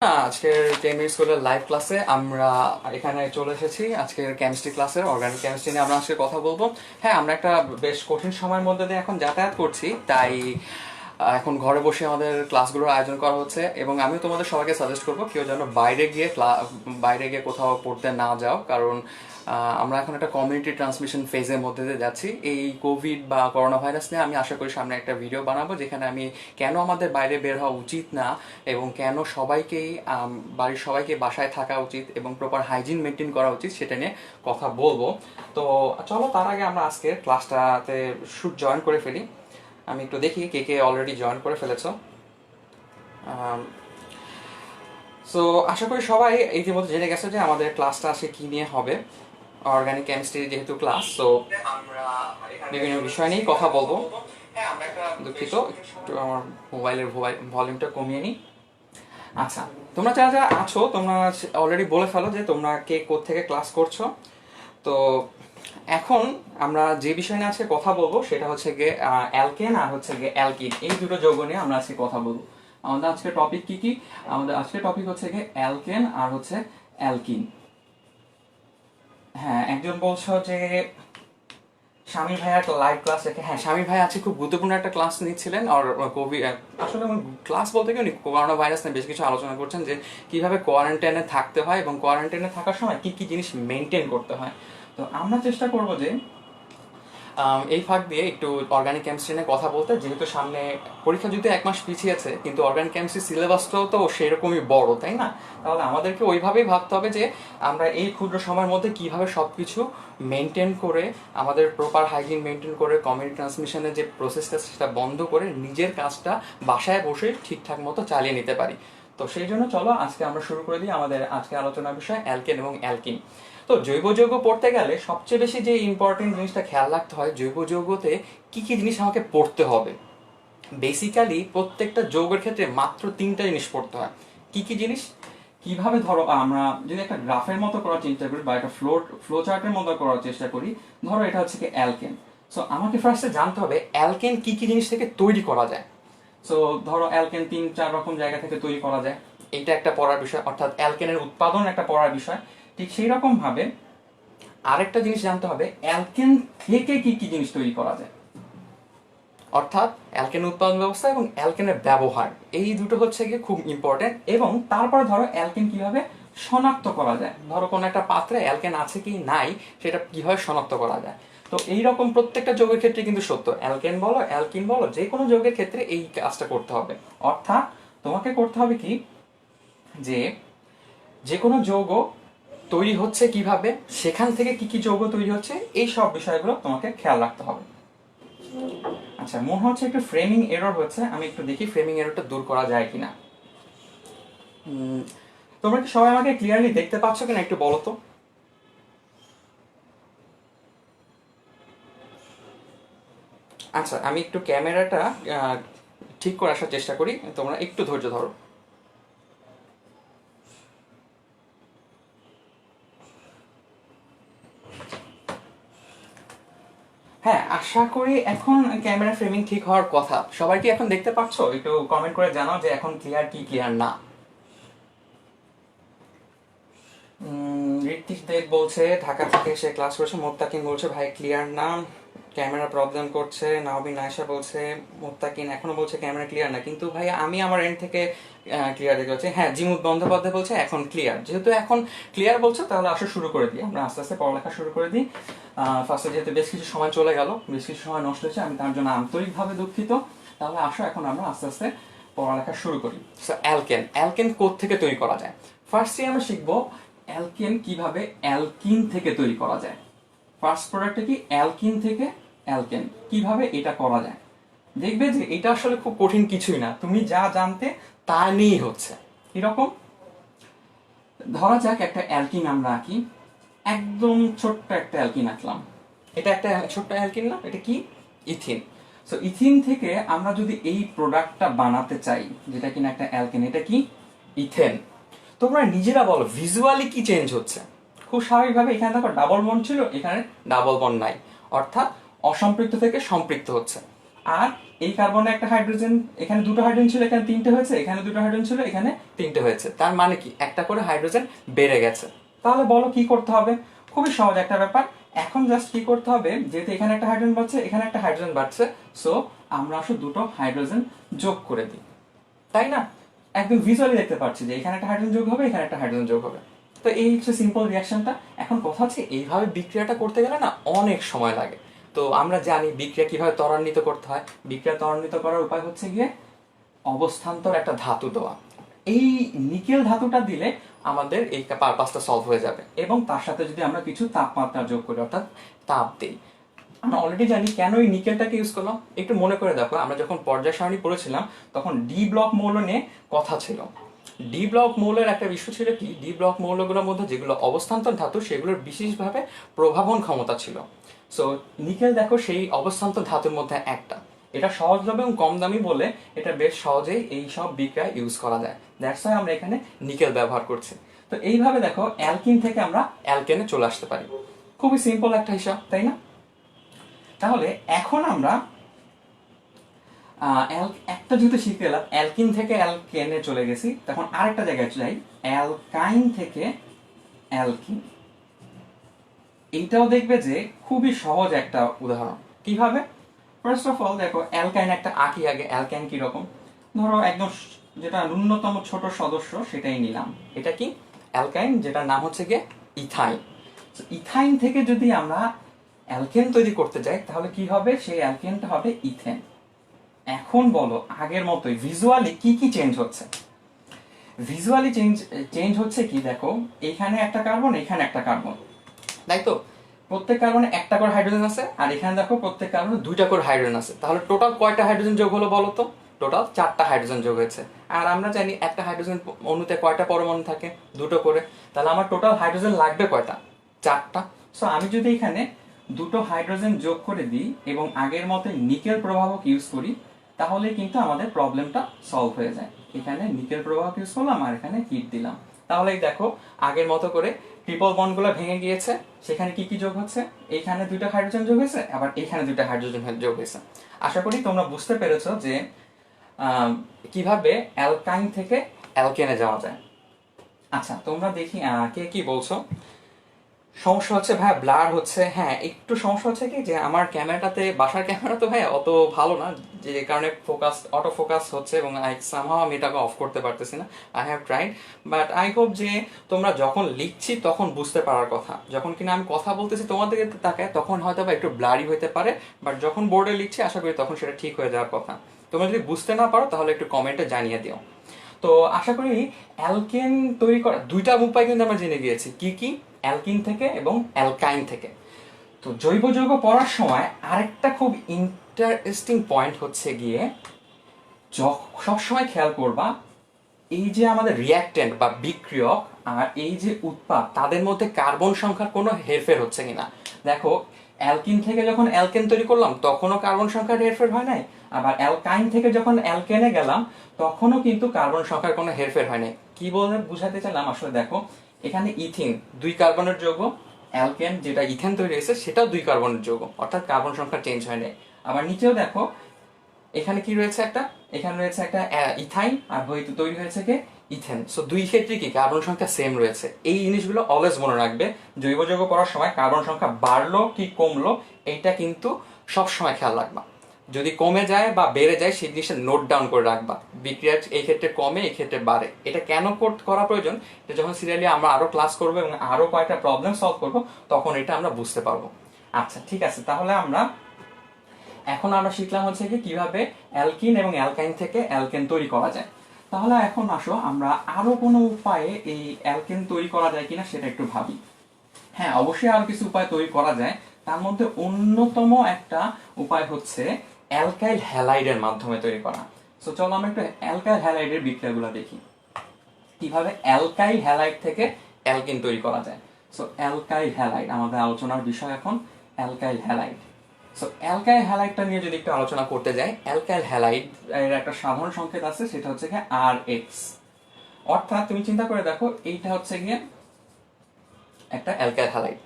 আজকের 10 মিনিট স্কুলের লাইভ ক্লাসে আমরা এখানে চলে এসেছি। আজকের কেমিস্ট্রি ক্লাসের অর্গানিক কেমিস্ট্রি নিয়ে আমরা আজকে কথা বলবো। হ্যাঁ, আমরা একটা বেশ কঠিন সময়ের মধ্যে দিয়ে এখন যাতায়াত করছি, তাই এখন ঘরে বসে আমাদের ক্লাসগুলোর আয়োজন করা হচ্ছে। এবং আমিও তোমাদের সবাইকে সাজেস্ট করবো কেউ যেন বাইরে গিয়ে কোথাও পড়তে না যাও, কারণ আমরা এখন একটা কমিউনিটি ট্রান্সমিশন ফেজের মধ্যে দিয়ে যাচ্ছি। এই কোভিড বা করোনা ভাইরাস নিয়ে আমি আশা করি সামনে একটা ভিডিও বানাবো, যেখানে আমি কেন আমাদের বাইরে বের হওয়া উচিত না এবং কেন বাড়ির সবাইকে বাসায় থাকা উচিত এবং প্রপার হাইজিন মেনটেন করা উচিত সেটা নিয়ে কথা বলবো। তো চলো, তার আগে আমরা আজকের ক্লাসটাতে শুট জয়েন করে ফেলি। আমি একটু দেখি কে কে অলরেডি জয়েন করে ফেলেছো। সো আশা করি সবাই ইতিমধ্যে জেনে গেছে যে আমাদের ক্লাসটা আসে কি নিয়ে হবে। অর্গানিক কেমিস্ট্রি যেহেতু ক্লাস, তো আমরা বিভিন্ন বিষয় নিয়েই কথা বলবো। দুঃখিত, একটু আমার মোবাইলের ভলিউমটা কমিয়ে নিই। আচ্ছা, তোমরা যারা যারা আছো তোমরা অলরেডি বলে ফেলো যে তোমরা কে কোত্থেকে ক্লাস করছো। তো এখন আমরা যে বিষয় নিয়ে আজকে কথা বলবো সেটা হচ্ছে গিয়ে অ্যালকেন আর হচ্ছে গিয়ে অ্যালকিন, এই দুটো যৌগ নিয়ে আমরা আজকে কথা বলবো। আমাদের আজকের টপিক কি কি? আমাদের আজকের টপিক হচ্ছে গিয়ে অ্যালকেন আর হচ্ছে অ্যালকিন। হ্যাঁ, একজন বলছো যে স্বামী ভাইয়া একটা লাইভ ক্লাস রেখে, হ্যাঁ স্বামী ভাই আছে, খুব গুরুত্বপূর্ণ একটা ক্লাস নিচ্ছিলেন। আর কোভিড আসলে ক্লাস বলতে কি উনি করোনা ভাইরাস নিয়ে বেশ কিছু আলোচনা করছেন, যে কিভাবে কোয়ারেন্টাইনে থাকতে হয় এবং কোয়ারেন্টাইনে থাকার সময় কি কি জিনিস মেনটেন করতে হয়। তো আমরা চেষ্টা করবো যে এই ফাঁক দিয়ে একটু অর্গানিক কেমিস্ট্রি নিয়ে কথা বলতে, যেহেতু সামনে পরীক্ষা যদি 1 মাস পিছিয়েছে, কিন্তু অর্গানিক কেমিস্ট্রি সিলেবাসটাও তো সেরকমই বড়, তাই না? তাহলে আমাদেরকে ওইভাবেই ভাবতে হবে যে আমরা এই ক্ষুদ্র সময়ের মধ্যে কিভাবে সব কিছু মেনটেন করে, আমাদের প্রপার হাইজিন মেনটেন করে, কমিউনিটি ট্রান্সমিশনের যে প্রসেসটা সেটা বন্ধ করে নিজের কাজটা বাসায় বসে ঠিকঠাক মতো চালিয়ে নিতে পারি। তো সেই জন্য চলো আজকে আমরা শুরু করে দিই আমাদের আজকে আলোচনার বিষয় অ্যালকেন এবং অ্যালকিন। তো জৈব যৌগ পড়তে গেলে সবচেয়ে বেশি যে ইম্পর্টেন্ট জিনিসটা খেয়াল রাখতে হয়, জৈব যৌগতে কি কি জিনিস আমাকে পড়তে হবে। বেসিক্যালি প্রত্যেকটা যৌগের ক্ষেত্রে মাত্র 3টা জিনিস পড়তে হয়। কি কি জিনিস? কিভাবে, ধরো আমরা যদি একটা গ্রাফের মতো করার চেষ্টা করি বা একটা ফ্লো চার্টের মতো করার চেষ্টা করি, ধরো এটা হচ্ছে কি অ্যালকেন। সো আমাকে ফার্স্টে জানতে হবে অ্যালকেন কি কি জিনিস থেকে তৈরি করা যায়। সো ধরো অ্যালকেন 3-4 রকম জায়গা থেকে তৈরি করা যায়, এটা একটা পড়ার বিষয়, অর্থাৎ অ্যালকেনের উৎপাদন একটা পড়ার বিষয়। ঠিক সেই রকম ভাবে আরেকটা জিনিস জানতে হবে অ্যালকেন থেকে কি কি জিনিস তৈরি করা যায়, অর্থাৎ অ্যালকেন উৎপাদন ব্যবস্থা এবং অ্যালকেনের ব্যবহার, এই দুটো হচ্ছে গিয়ে খুব ইম্পর্টেন্ট। এবং তারপরে ধরো অ্যালকেন কিভাবে শনাক্ত করা যায়, ধরো কোনো একটা পাত্রে অ্যালকেন আছে কি নাই সেটা কিভাবে শনাক্ত করা যায়। তো এইরকম প্রত্যেকটা যৌগের ক্ষেত্রে কিন্তু সত্য, অ্যালকেন বলো অ্যালকিন বলো যে কোনো যৌগের ক্ষেত্রে এই কাজটা করতে হবে। অর্থাৎ তোমাকে করতে হবে কি, যে যে কোনো যৌগ তৈরি হচ্ছে কিভাবে, সেখান থেকে কি কি যৌগ তৈরি হচ্ছে, এই সব বিষয়গুলো তোমাকে খেয়াল রাখতে হবে। আচ্ছা, মনে হচ্ছে একটু ফ্রেমিং এরর হচ্ছে, আমি একটু দেখি ফ্রেমিং এররটা দূর করা যায় কিনা। তোমরা কি সবাই আমাকে ক্লিয়ারলি দেখতে পাচ্ছ কিনা একটু বলো তো। আচ্ছা, আমি একটু ক্যামেরাটা ঠিক করে আসার চেষ্টা করি, তোমরা একটু ধৈর্য ধরো। হ্যাঁ, আশা করি এখন ক্যামেরা ফ্রেমিং ঠিক হওয়ার কথা। সবাই কি এখন দেখতে পাচ্ছ? একটু কমেন্ট করে জানাও যে এখন ক্লিয়ার কি ক্লিয়ার না। ঋত্বিক দেব বলছে ঢাকা থেকে সে ক্লাস করছে। মোত্তাকিন বলছে ভাই ক্লিয়ার না, ক্যামেরা প্রবলেম করছে। নাওবিন আয়েশা বলছে, মোত্তাকিন এখনো বলছে ক্যামেরা ক্লিয়ার না, কিন্তু ভাই আমি আমার এন্ড থেকে ক্লিয়ার দেখতে পাচ্ছি। হ্যাঁ, জিমুদ বন্দ্যোপাধ্যায় বলছে এখন ক্লিয়ার। যেহেতু এখন ক্লিয়ার বলছে তাহলে আসা শুরু করে দিই, আমরা আস্তে আস্তে পড়ালেখা শুরু করে দিই। ফার্স্টে যেহেতু বেশ কিছু সময় চলে গেল, বেশ কিছু সময় নষ্ট হয়েছে, আমি তার জন্য আন্তরিকভাবে দুঃখিত। তাহলে আসো এখন আমরা আস্তে আস্তে পড়ালেখা শুরু করি। অ্যালকেন, অ্যালকেন কোথ থেকে তৈরি করা যায়। ফার্স্টে আমরা শিখবো অ্যালকেন কিভাবে অ্যালকিন থেকে তৈরি করা যায়। ফার্স্ট প্রোডাক্টটা কি, অ্যালকিন থেকে অ্যালকেন কিভাবে এটা করা যায়। দেখবে যে এটা আসলে খুব কঠিন কিছুই না, তুমি যা জানতে তা নিয়েই হচ্ছে। এরকম ধরা যাক একটা অ্যালকিন আমরা আঁকি, একদম ছোট্ট একটা অ্যালকিন আঁকলাম। এটা একটা ছোট্ট অ্যালকিন না, এটা কি, ইথিন। সো ইথিন থেকে আমরা যদি এই প্রোডাক্টটা বানাতে চাই, যেটা কিনা একটা অ্যালকেন, এটা কি, ইথেন। তোমরা নিজেরা বলো ভিজুয়ালি কি চেঞ্জ হচ্ছে। খুব স্বাভাবিকভাবে এখানে দেখো ডাবল বন্ড ছিল, এখানে ডাবল বন্ড নাই, অর্থাৎ অসম্পৃক্ত থেকে সম্পৃক্ত হচ্ছে। আর এই কার্বনে একটা হাইড্রোজেন, এখানে দুটো হাইড্রোজেন ছিল, এখানে তিনটে হয়েছে, এখানে দুটো হাইড্রোজেন ছিল, এখানে তিনটে হয়েছে। তার মানে কি একটা করে হাইড্রোজেন বেড়ে গেছে। তাহলে বলো কি করতে হবে? খুবই সহজ একটা ব্যাপার। এখন জাস্ট কি করতে হবে, যেহেতু এখানে একটা হাইড্রোজেন বাড়ছে, এখানে একটা হাইড্রোজেন বাড়ছে, সো আমরা আসলে দুটো হাইড্রোজেন যোগ করে দিই, তাই না? একদম ভিজুয়ালি দেখতে পাচ্ছি যে এখানে একটা হাইড্রোজেন যোগ হবে, এখানে একটা হাইড্রোজেন যোগ হবে। তো এই হচ্ছে সিম্পল রিয়াকশনটা। এখন কথা হচ্ছে এইভাবে বিক্রিয়াটা করতে গেলে না অনেক সময় লাগে। তো আমরা জানি বিক্রিয়া কিভাবে ত্বরান্বিত করতে হয়। বিক্রিয়া ত্বরান্বিত করার উপায় হচ্ছে গিয়ে অবস্থান্তর একটা ধাতু দেওয়া। এই নিকেল ধাতুটা দিলে আমাদের এই পারপাসটা সলভ হয়ে যাবে, এবং তার সাথে যদি আমরা কিছু তাপমাত্রা যোগ করি, অর্থাৎ তাপ দিই। আমরা অলরেডি জানি কেন এই নিকেলটাকে ইউজ করলাম। একটু মনে করে দেখো, আমরা যখন পর্যায় সারণী পড়েছিলাম তখন ডি ব্লক মৌল নিয়ে কথা ছিল। ডি ব্লক মৌলের একটা বিষয় ছিল কি, ডি ব্লক মৌলগুলোর মধ্যে যেগুলো অবস্থান্তর ধাতু সেগুলোর বিশেষভাবে প্রভাবন ক্ষমতা ছিল। সো নিকেল দেখো সেই অবস্থান্তর ধাতুর মধ্যে একটা। এটা সহজলভ্য এবং কম দামি বলে এটা বেশ সহজেই এই সব বিক্রিয়ায় ইউজ করা যায়। দ্যাটস ওয়াই আমরা এখানে নিকেল ব্যবহার করছি। তো এইভাবে দেখো অ্যালকিন থেকে আমরা অ্যালকেনে চলে আসতে পারি। খুবই সিম্পল একটা হিসাব, তাই না? তাহলে এখন আমরা একটা যেহেতু শিখে গেলাম, অ্যালকিন থেকে অ্যালকেনে চলে গেছি, তখন আরেকটা জায়গায় যাই, অ্যালকাইন থেকে অ্যালকিন। এইটাও দেখবে যে খুবই সহজ একটা উদাহরণ। কিভাবে? ফার্স্ট অফ অল দেখো, অ্যালকাইন একটা আঁকি আগে। অ্যালকাইন কিরকম? ধরো একদম যেটা ন্যূনতম ছোট সদস্য সেটাই নিলাম। এটা কি? অ্যালকাইন, যেটার নাম হচ্ছে গিয়ে ইথাইন। ইথাইন থেকে যদি আমরা অ্যালকেন তৈরি করতে যাই তাহলে কি হবে? সেই অ্যালকেনটা হবে ইথেন। এখন বলো আগের মতোই ভিজুয়ালি কি কি চেঞ্জ হচ্ছে? ভিজুয়ালি চেঞ্জ চেঞ্জ হচ্ছে কি, দেখো এখানে একটা কার্বন, এখানে একটা কার্বন, তাই তো? প্রত্যেক কার্বনে একটা করে হাইড্রোজেন আছে, আর এখানে দেখো প্রত্যেক কার্বনে দুইটা করে হাইড্রোজেন আছে। তাহলে টোটাল কয়টা হাইড্রোজেন যোগ হলো বলো তো? টোটাল 4টা হাইড্রোজেন যোগ হয়েছে। আর আমরা জানি একটা হাইড্রোজেন অণুতে কয়টা পরমাণু থাকে? দুটো করে। তাহলে আমার টোটাল হাইড্রোজেন লাগবে কয়টা? 4টা। সো আমি যদি এখানে দুটো হাইড্রোজেন যোগ করে দিই এবং আগের মতো নিকেল প্রভাবক ইউজ করি, তাহলে কিন্তু আমাদের প্রবলেমটা সলভ হয়ে যায়। এখানে নিকেল প্রভাবক ইউজ করলাম আর এখানে হিট দিলাম, তাহলেই দেখো আগের মতো করে ট্রিপল বন্ডগুলো ভেঙে গিয়েছে। সেখানে কি কি যোগ হচ্ছে? এইখানে দুইটা হাইড্রোজেন যোগ হয়েছে, আবার এইখানে দুইটা হাইড্রোজেন যোগ হয়েছে। আশা করি তোমরা বুঝতে পেরেছো যে কিভাবে অ্যালকাইন থেকে অ্যালকেনে যাওয়া যায়। আচ্ছা, তোমরা দেখি কে কি বলছো। সমস্যা হচ্ছে ভাই ব্লার হচ্ছে। হ্যাঁ, একটু সমস্যা হচ্ছে কি যে আমার ক্যামেরাটাতে, বাসার ক্যামেরা তো ভাই অত ভালো না, যে কারণে ফোকাস অটো ফোকাস হচ্ছে এবং সামহাও আমি এটাকে অফ করতে পারতেছি না। I have tried, but I hope যে তোমরা যখন লিখছি তখন বুঝতে পারার কথা। যখন কিনা আমি কথা বলতেছি তোমাদের দিকে তাকায় তখন হয়তো বা একটু ব্লারি হতে পারে, বাট যখন বোর্ডে লিখছি আশা করি তখন সেটা ঠিক হয়ে যাওয়ার কথা। তোমরা যদি বুঝতে না পারো তাহলে একটু কমেন্টে জানিয়ে দিও। তো আশা করি অ্যালকেন তৈরি করার দুইটা উপায় কিন্তু আমরা জেনে গিয়েছি, কি কি? অ্যালকিন থেকে এবং অ্যালকাইন থেকে। তো জৈব যৌগ পড়ার সময় আরেকটা খুব ইন্টারেস্টিং পয়েন্ট হচ্ছে গিয়ে, সবসময় খেয়াল করবা এই যে আমাদের রিয়াক্টেন্ট বা বিক্রিয়ক আর এই যে উৎপাদ, তাদের মধ্যে কার্বন সংখ্যার কোনো হেরফের হচ্ছে কিনা। দেখো অ্যালকিন থেকে যখন অ্যালকেন তৈরি করলাম তখনও কার্বন সংখ্যার হেরফের হয় নাই, আবার অ্যালকাইন থেকে যখন অ্যালকেনে গেলাম তখনও কিন্তু কার্বন সংখ্যার কোনো হেরফের হয় নাই। কি বলে বুঝাতে চাইলাম? আসলে দেখো এখানে ইথিন 2 কার্বনের যৌগ, অ্যালকেন যেটা ইথেন তৈরি হয়েছে সেটাও 2 কার্বনের যৌগ, অর্থাৎ কার্বন সংখ্যা চেঞ্জ হয় নাই। আবার নিচেও দেখো এখানে কি রয়েছে, এখানে রয়েছে একটা ইথাইন, আর হয়তো তৈরি হয়েছে কি ইথেন। সো দুই ক্ষেত্রে কি কার্বন সংখ্যা সেম রয়েছে। এই জিনিসগুলো অলওয়েজ মনে রাখবে। জৈব যৌগ পড়ার সময় কার্বন সংখ্যা বাড়লো কি কমলো এইটা কিন্তু সব সময় খেয়াল রাখবা। যদি কমে যায় বা বেড়ে যায় সেই জিনিসটা নোট ডাউন করে রাখবা। বিক্রিয়া এই ক্ষেত্রে কমে, এই ক্ষেত্রে বাড়ে। এটা কেন করা প্রয়োজন, এটা যখন সিরিয়ালি আমরা আরো ক্লাস করবো এবং আরো কয়েকটা প্রবলেম সলভ করবো তখন এটা আমরা বুঝতে পারবো। আচ্ছা ঠিক আছে, তাহলে এখন আমরা শিখলাম হচ্ছে কি কিভাবে অ্যালকিন এবং অ্যালকাইন থেকে অ্যালকেন তৈরি করা যায়। তাহলে এখন আসো আমরা আরো কোনো উপায়ে এই অ্যালকেন তৈরি করা যায় কিনা সেটা একটু ভাবি। হ্যাঁ, অবশ্যই আরো কিছু উপায় তৈরি করা যায়। তার মধ্যে অন্যতম একটা উপায় হচ্ছে অ্যালকাইল হ্যালাইডের মাধ্যমে তৈরি করা। সো চলো আমরা একটু অ্যালকাইল হ্যালাইডের বিক্রিয়াগুলো দেখি, কিভাবে অ্যালকাইল হ্যালাইড থেকে অ্যালকেন তৈরি করা যায়। সো অ্যালকাইল হ্যালাইড আমাদের আলোচনার বিষয় এখন, অ্যালকাইল হ্যালাইড। সো অ্যালকাইল হ্যালাইডটা নিয়ে যদি একটু আলোচনা করতে যাই, অ্যালকাইল হ্যালাইড এর একটা সাধারণ সংকেত আছে, সেটা হচ্ছে গিয়ে RH। অর্থাৎ তুমি চিন্তা করে দেখো এইটা হচ্ছে গিয়ে একটা অ্যালকাইল হ্যালাইড।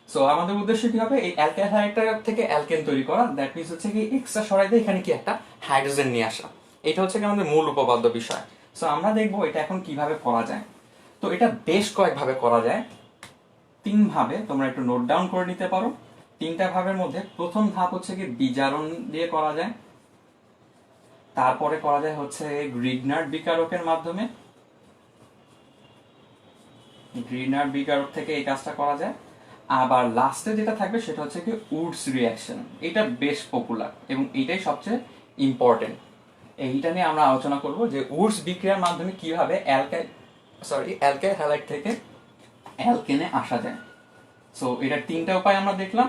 সো আমাদের উদ্দেশ্য কি হবে, এই অ্যালকাইল হাইড্রাইডটা থেকে অ্যালকেন তৈরি করা, দ্যাট মিনস হচ্ছে কি এক্সট্রা সরাই দিয়ে এখানে কি একটা হাইড্রোজেন নিয়ে আসা। এটা হচ্ছে কি আমাদের মূল উপপাদ্য বিষয়। সো আমরা দেখবো এটা এখন কিভাবে করা যায়। তো এটা বেশ কয়েকভাবে করা যায়, 3 ভাবে তোমরা একটু নোট ডাউন করে নিতে পারো। 3টা ভাবের মধ্যে প্রথম ধাপ হচ্ছে কি বিজারণ দিয়ে করা যায়, তারপরে করা যায় হচ্ছে গ্রিগনার্ড বিকারকের মাধ্যমে, গ্রিগনার্ড বিকারক থেকে এই কাজটা করা যায়। আবার লাস্টে যেটা থাকবে সেটা হচ্ছে কি উডস রিয়াকশন। এটা বেশ পপুলার এবং এটাই সবচেয়ে ইম্পর্টেন্ট। এইটা নিয়ে আমরা আলোচনা করব যে উডস বিক্রিয়ার মাধ্যমে কিভাবে অ্যালকাইল হ্যালাইড থেকে অ্যালকেনে আসা যায়। সো এটার 3টা উপায় আমরা দেখলাম,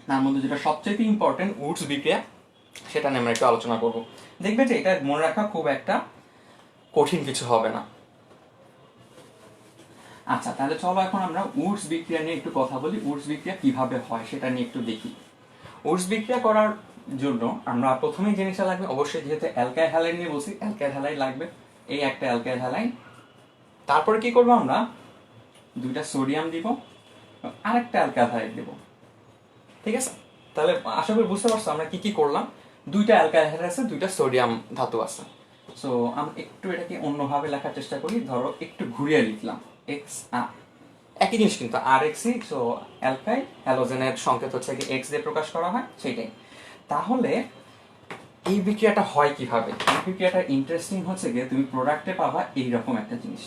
তার মধ্যে যেটা সবচেয়ে ইম্পর্টেন্ট উডস বিক্রিয়া, সেটা নিয়ে আমরা একটু আলোচনা করব। দেখবে যে এটা মনে রাখা খুব একটা কঠিন কিছু হবে না। আচ্ছা, তাহলে চলো এখন আমরা উডস বিক্রিয়া নিয়ে একটু কথা বলি। উডস বিক্রিয়া কিভাবে হয় সেটা নিয়ে একটু দেখি। উডস বিক্রিয়া করার জন্য আমরা প্রথমেই জিনিসটা লাগবে, অবশ্যই যেহেতু অ্যালকাইল হ্যালাইড নিয়ে বলছি, অ্যালকাইল হ্যালাইড লাগবে। এই একটা অ্যালকাইল হ্যালাইড। তারপরে কি করবো আমরা, 2টা সোডিয়াম দিব, আরেকটা অ্যালকাইল হ্যালাইড দিব। ঠিক আছে, তাহলে আশা করি বুঝতে পারছো আমরা কি কি করলাম। 2টা অ্যালকাইল হ্যালাইড আছে, 2টা সোডিয়াম ধাতু আছে। সো আমরা একটু এটাকে অন্যভাবে লেখার চেষ্টা করি। ধরো একটু ঘুরিয়ে লিখলাম, এক্স আর একই জিনিস কিন্তু আর এক্সি। সো অ্যালকাইল হ্যালোজেনের সংকেত হচ্ছে কি এক্স দিয়ে প্রকাশ করা হয়, সেটাই। তাহলে এই বিক্রিয়াটা হয় কিভাবে? এই বিক্রিয়াটা ইন্টারেস্টিং হচ্ছে গিয়ে তুমি প্রোডাক্টে পাবা এইরকম একটা জিনিস।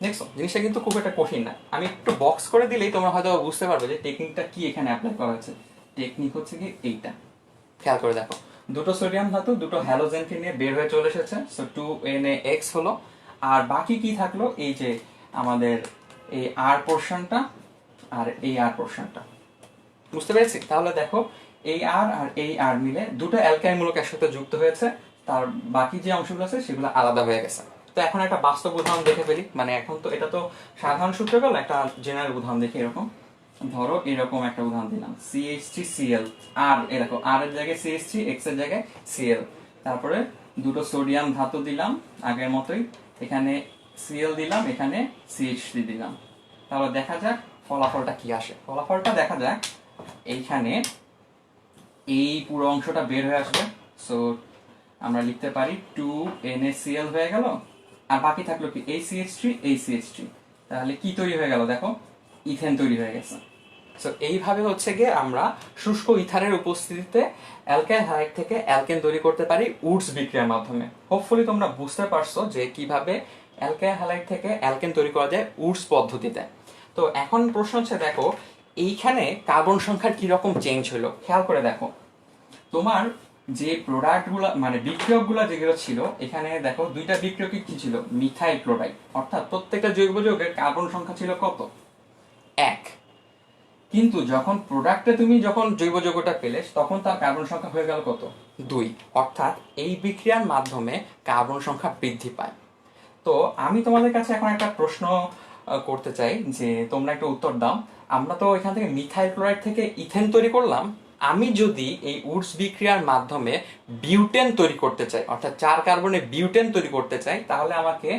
দেখছো জিনিসটা কিন্তু খুব একটা কঠিন না, আমি একটু বক্স করে দিলেই তোমরা হয়তো বুঝতে পারবে যে টেকনিকটা কি এখানে অ্যাপ্লাই করা হচ্ছে। টেকনিক হচ্ছে কি এইটা, খেয়াল করে দেখো। 2টো সোডিয়াম ধাতু 2টো হ্যালোজেনকে নিয়ে বের হয়ে চলে এসেছে। সো 2NaX হলো। আর বাকি কি থাকলো, এই যে আমাদের এই আর পোর্শনটা আর এই আর পোর্শনটা। বুঝতে পেরেছি? তাহলে দেখো এই আর আর এই আর মিলে 2টো অ্যালকাইল মূলক একসাথে যুক্ত হয়েছে, তার বাকি যে অংশগুলো আছে সেগুলো আলাদা হয়ে গেছে। তো এখন একটা বাস্তব উদাহরণ দেখে ফেলি, মানে এখন তো এটা তো সাধারণ সূত্র গেল, একটা জেনারেল উদাহরণ দেখি। এরকম ধরো এরকম একটা উদাহরণ দিলাম, CH3Cl। আর এরকম আর এর জায়গায় CH3, X এর জায়গায় Cl। তারপরে 2টো সোডিয়াম ধাতু দিলাম আগের মতোই, এখানে Cl দিলাম, এখানে CH3 দিলাম। তাহলে দেখা যাক ফলাফলটা কি আসে। ফলাফলটা দেখা যাক, এইখানে এই পুরো অংশটা বের হয়ে আসবে। সো আমরা লিখতে পারি 2NaCl হয়ে গেল, আর বাকি থাকলো কি এই CH3, এই CH3। তাহলে কি তৈরি হয়ে গেল দেখো, ইথেন তৈরি হয়ে গেছে। সো এইভাবে হচ্ছে গিয়ে আমরা শুষ্ক ইথানের উপস্থিতিতে অ্যালকাইল হ্যালাইড থেকে অ্যালকেন তৈরি করতে পারি উডস বিক্রিয়ার মাধ্যমে। হোপফুলি তোমরা বুঝতে পারছো যে কিভাবে অ্যালকাইল হ্যালাইড থেকে অ্যালকেন তৈরি করা যায় উডস পদ্ধতিতে। তো এখন প্রশ্ন হচ্ছে, দেখো এইখানে কার্বন সংখ্যার কি রকম চেঞ্জ হলো, খেয়াল করে দেখো। তোমার যে প্রোডাক্টগুলো মানে বিক্রিয়কগুলো যেগুলো ছিল, এখানে দেখো 2টা বিক্রিয়কই কি ছিল, মিথাইল ক্লোরাইড। অর্থাৎ প্রত্যেকটা জৈব যৌগের কার্বন সংখ্যা ছিল কত, 1। কিন্তু যখন প্রোডাক্টে তুমি যখন জৈব যৌগটা পেলে, তখন তার কার্বন সংখ্যা হয়ে গেল কত, 2। অর্থাৎ এই বিক্রিয়ার মাধ্যমে কার্বন সংখ্যা বৃদ্ধি পায়। তো আমি তোমাদের কাছে এখন একটা প্রশ্ন করতে চাই, যে তোমরা একটা উত্তর দাও। আমরা তো এখান থেকে মিথাইল ক্লোরাইড থেকে ইথেন তৈরি করলাম, আমি যদি এই উডস বিক্রিয়ার মাধ্যমে বিউটেন তৈরি করতে চাই, অর্থাৎ 4 কার্বনে বিউটেন তৈরি করতে চাই, তাহলে আমাকে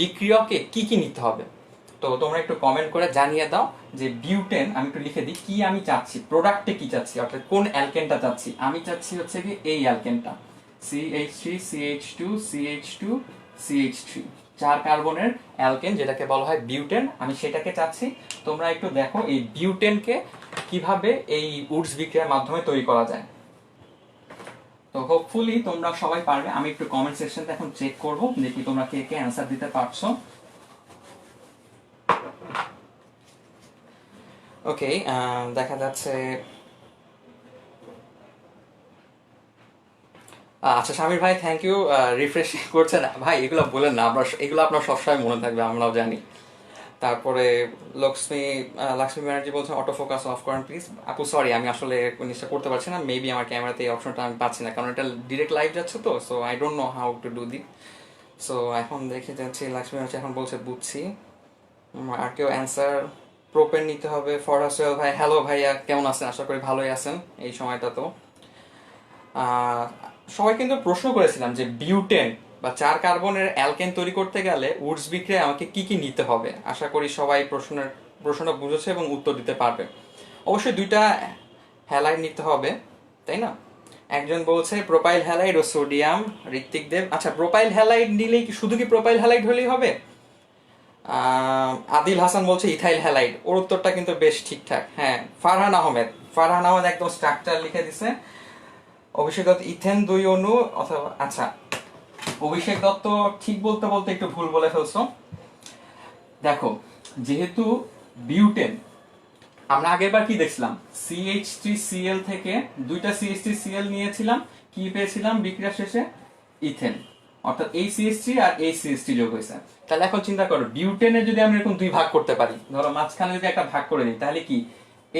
বিক্রিয়কে কি কি নিতে হবে? তো তোমরা একটু কমেন্ট করে জানিয়ে দাও যে বিউটেন, আমি একটু লিখে দিই কি আমি চাচ্ছি, প্রোডাক্টে কি চাচ্ছি, অর্থাৎ কোন অ্যালকেনটা চাচ্ছি। আমি চাচ্ছি হচ্ছে কি এই অ্যালকেনটা, CH3 CH2 CH2 CH3, 4 কার্বনের অ্যালকেন যেটাকে বলা হয় বিউটেন, আমি সেটাকে চাচ্ছি। তোমরা একটু দেখো এই বিউটেনকে কিভাবে এই উডস বিক্রিয়ার মাধ্যমে তৈরি করা যায়। তো হোপফুলি তোমরা সবাই পারবে। আমি একটু কমেন্ট সেকশনটা এখন চেক করব, দেখি তোমরা কে কে অ্যান্সার দিতে পারছো। ওকে, দেখা যাচ্ছে আচ্ছা স্বামীর ভাই, থ্যাংক ইউ। রিফ্রেশ করছেন ভাই, এগুলো বলেন না, আমরা এগুলো আপনার সবসময় মনে থাকবে, আমরাও জানি। তারপরে লক্ষ্মী ব্যানার্জি বলছেন অটো ফোকাস অফ করেন প্লিজ। আপু সরি, আমি আসলে জিনিসটা করতে পারছি না, মেবি আমার ক্যামেরাতে এই অপশনটা আমি পাচ্ছি না, কারণ এটা ডিরেক্ট লাইভ যাচ্ছে তো। So I don't know how to do this. So এখন দেখে যাচ্ছি লক্ষ্মী ব্যানার্জি এখন বলছে বুঝছি। আর কেউ অ্যান্সার, প্রোপেন নিতে হবে। ফরহাদ সোহেল ভাই, হ্যালো ভাইয়া, কেমন আছেন? আশা করি ভালোই আছেন এই সময়টা। তো সবাই কিন্তু প্রশ্ন করেছিলাম যে বিউটেন বা 4 কার্বনের অ্যালকেন তৈরি করতে গেলে উডস বিক্রিয়ায় আমাকে কি কি নিতে হবে? আশা করি সবাই প্রশ্নটা বুঝেছে এবং উত্তর দিতে পারবে। অবশ্যই 2টা হ্যালাইড নিতে হবে, তাই না? একজন বলছে প্রোপাইল হ্যালাইড ও সোডিয়াম, ঋত্বিক দেব। আচ্ছা, প্রোপাইল হ্যালাইড নিলেই কি শুধু কি প্রোপাইল হ্যালাইড হলেই হবে? আদিল হাসান বলছে ইথাইল হ্যালাইড। ওর উত্তরটা কিন্তু বেশ ঠিকঠাক। হ্যাঁ, ফারহান আহমেদ একদম স্ট্রাকচার লিখে দিছে। অভিষেক দত্ত ইথেন 2 অণু অথবা, আচ্ছা, অভিষেক দত্ত ঠিক বলতে বলতে একটু ভুল বলে ফেলছো। দেখো, যেহেতু বিউটেন, আমরা আগেরবার কি দেখছিলাম, CH3Cl থেকে 2টা CH3Cl নিয়েছিলাম, কি পেয়েছিলাম বিক্রিয়া শেষে? ইথেন। অর্থাৎ এই CH3 আর এই CH3 যোগ হয়েছে। তাহলে এখন চিন্তা করো, বিউটেনের যদি আমরা এরকম 2 ভাগ করতে পারি, ধরো মাঝখানে যদি একটা ভাগ করে দিই, তাহলে কি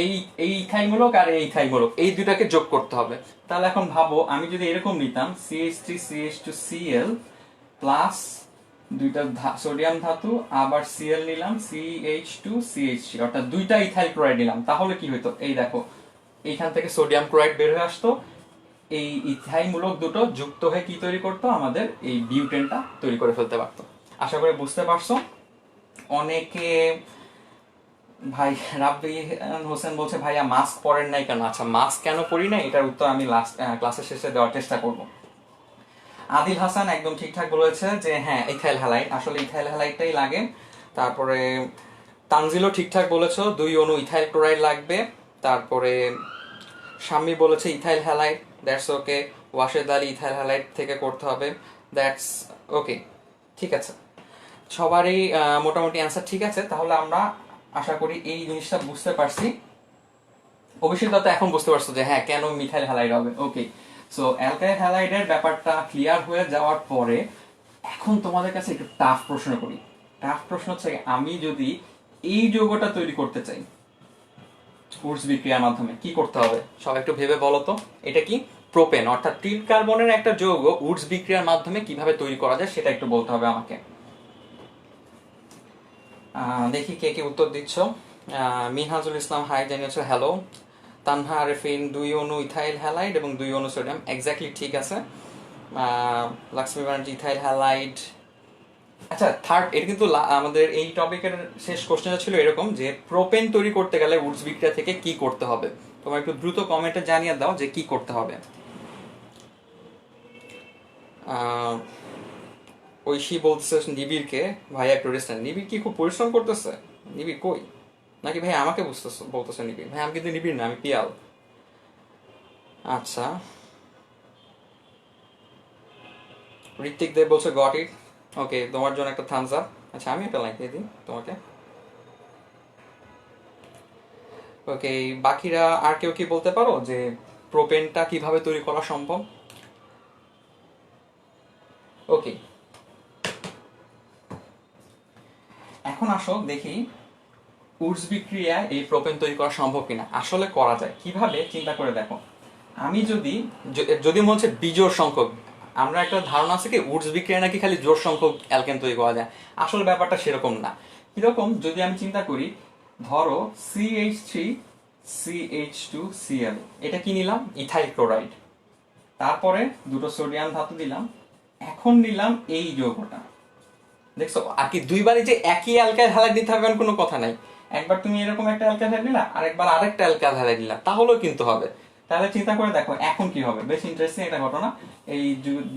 এই এই ইথাইলমূলক আর এই ইথাইলমূলক এই দুটাকে যোগ করতে হবে। তাহলে এখন ভাবো, আমি যদি এরকম নিতাম CH3CH2Cl প্লাস 2টা সোডিয়াম ধাতু, আবার Cl নিলাম, CH2CH3, অর্থাৎ 2টা ইথাইল ক্লোরাইড নিলাম, তাহলে কি হইতো? এই দেখো, এইখান থেকে সোডিয়াম ক্লোরাইড বের হয়ে আসতো। এই ইথাইল মূলক দুটো যুক্ত হয়ে কি তৈরি করতো? আমাদের এই বিউটেনটা তৈরি করে ফেলতে পারতো। আশা করি বুঝতে পারছো। অনেকে, ভাই রাব্বি হোসেন বলছে ভাইয়া মাস্ক পরেন নাই কেন? আচ্ছা, মাস্ক কেন পরি না এটার উত্তর আমি লাস্ট ক্লাসের শেষে দেওয়ার চেষ্টা করব। আদিল হাসান একদম ঠিকঠাক বলেছে যে হ্যাঁ, ইথাইল হ্যালাইড, আসলে ইথাইল হ্যালাইডটাই লাগে। তারপরে তানজিলও ঠিকঠাক বলেছো, 2 অণু ইথাইল ক্লোরাইড লাগবে। তারপরে শাম্মী বলেছে ethyl halide, that's okay. Wased Ali ethyl halide থেকে করতে হবে, দ্যাটস ওকে। ঠিক আছে, সবারই মোটামুটি অ্যান্সার ঠিক আছে। তাহলে আমরা আশা করি এই জিনিসটা বুঝতে পারছি। অভিষেক দত্ত এখন বুঝতে পারছো যে হ্যাঁ, কেন মিথাইল হ্যালাইড হবে। ওকে, সো অ্যালকাইল হ্যালাইডের ব্যাপারটা ক্লিয়ার হয়ে যাওয়ার পরে এখন তোমাদের কাছে একটু টাফ প্রশ্ন করি। টাফ প্রশ্ন হচ্ছে, আমি যদি এই যৌগটা তৈরি করতে চাই উডস বিক্রিয়ার মাধ্যমে, কি করতে হবে? সবাই একটু ভেবে বলো তো। এটা কি? প্রোপেন, অর্থাৎ 3 কার্বনের একটা যৌগ উডস বিক্রিয়ার মাধ্যমে কিভাবে তৈরি করা যায় সেটা একটু বলতে হবে আমাকে। দেখি কে কে উত্তর দিচ্ছ। মিনহাজুল ইসলাম হাই জানিয়েছ হ্যালো। তানহা আরেফিন 2 অণু ইথাইল হ্যালাইড এবং 2 অণু সোডিয়াম, এক্স্যাক্টলি ঠিক আছে। Lakshmi Banerjee ethyl halide. আচ্ছা, থার্ড, এটা কিন্তু আমাদের এই টপিকের শেষ কোশ্চেনটা ছিল এরকম যে প্রোপেন তৈরি করতে গেলে উডস বিক্রিয়া থেকে কি করতে হবে। তোমরা একটু দ্রুত কমেন্টে জানিয়ে দাও যে কি করতে হবে। ঐশী বলতেছে নিবিড়কে ভাইয়া একটু রেস্ট নেন। নিবিড় কি খুব পরিশ্রম করতেছে? নিবিড় কই? নাকি ভাই আমাকে বলতেছে নিবিড়? ভাই আমি কিন্তু নিবিড় না, আমি পিয়াল। আচ্ছা, ঋত্বিক দেব বলছে গট ইট। ওকে, তোমার জন্য একটা থামস আপ। আচ্ছা, আমি একটা লাইক দিয়ে দিই তোমাকে। ওকে, বাকিরা আর কেউ কি বলতে পারো যে প্রোপেনটা কিভাবে তৈরি করা সম্ভব? ওকে, এখন আসো দেখি উডস বিক্রিয়ায় এই প্রোপেন তৈরি করা সম্ভব কিনা। আসলে করা যায় কিভাবে, চিন্তা করে দেখো। আমি যদি মনে হচ্ছে বিজোড় সংখ্যক, আমরা একটা ধারণা আছে কি উডস বিক্রিয়া নাকি খালি জোড় সংখ্যক অ্যালকেন তৈরি করা যায়। আসলে ব্যাপারটা সেরকম না। কিরকম, যদি আমি চিন্তা করি, ধরো CH3CH2Cl, এটা কি নিলাম? Ethyl chloride. তারপরে 2টো সোডিয়াম ধাতু দিলাম, এখন নিলাম এই যৌগটা। দেখছো, আর কি দুইবারই যে একই অ্যালকাইল হ্যালাইড নিতে হবে এমন কোনো কথা নাই। একবার তুমি এরকম একটা অ্যালকাইল হ্যালাইড নিলা, আর একবার আরেকটা অ্যালকাইল হ্যালাইড নিলা, তাহলেও কিন্তু হবে। তাহলে চিন্তা করে দেখো এখন কি হবে। বেশ ইন্টারেস্টিং একটা ঘটনা। এই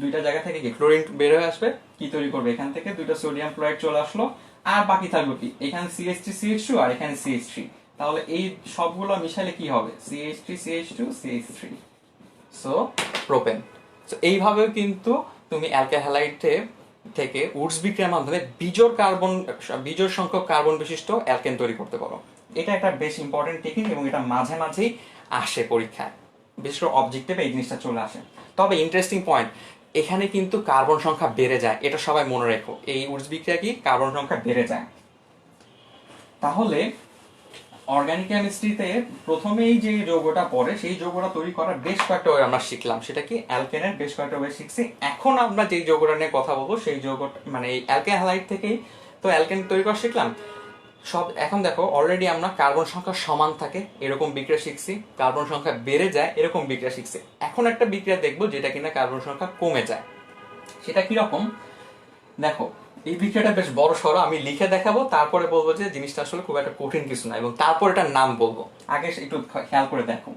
2টা জায়গা থেকে কি ক্লোরিন বের হয়ে আসবে, কি তৈরি করবে? এখান থেকে 2টা সোডিয়াম ক্লোরাইড চলে আসলো, আর বাকি থাকলো কি? এখানে CH3CH2 আর এখানে CH3। তাহলে এই সবগুলো মিশালে কি হবে? CH3CH2CH3, so propane. সো এইভাবেও কিন্তু তুমি অ্যালকাইল হ্যালাইডে থেকে উডস বিক্রিয়ার মাধ্যমে বিজোড় সংখ্যক কার্বন বিশিষ্ট অ্যালকেন তৈরি করতে পারো। এটা একটা বেশ ইম্পর্টেন্ট টেকনিক এবং এটা মাঝে মাঝেই আসে পরীক্ষায়, বিশেষ করে অবজেক্টিভে এই জিনিসটা চলে আসে। তবে ইন্টারেস্টিং পয়েন্ট, এখানে কিন্তু কার্বন সংখ্যা বেড়ে যায়, এটা সবাই মনে রেখো। এই উডস বিক্রিয়া কি কার্বন সংখ্যা বেড়ে যায়। তাহলে অর্গানিক কেমিস্ট্রিতে প্রথমেই যে যৌগটা পড়ে সেই যৌগটা তৈরি করার বেশ কয়েকটা ওয়ে আমরা শিখলাম। সেটা কি? অ্যালকেনের বেশ কয়েকটা ওয়ে শিখছি। এখন আমরা যে যৌগটা নিয়ে কথা বলবো সেই যৌগটা মানে এই অ্যালকেন হ্যালাইড থেকেই তো অ্যালকেন তৈরি করা শিখলাম সব। এখন দেখো, অলরেডি আমরা কার্বন সংখ্যা সমান থাকে এরকম বিক্রিয়া শিখছি, কার্বন সংখ্যা বেড়ে যায় এরকম বিক্রিয়া শিখছি। এখন একটা বিক্রিয়া দেখবো যেটা কিনা কার্বন সংখ্যা কমে যায়, সেটা কিরকম দেখো, এই বিক্রিয়াটা বেশ বড় সড়ো, আমি লিখে দেখাবো, তারপরে বলবো যে জিনিসটা আসলে খুব একটা কঠিন কিছু না, এবং তারপর এটার নাম বলবো। আগে একটু খেয়াল করে দেখো,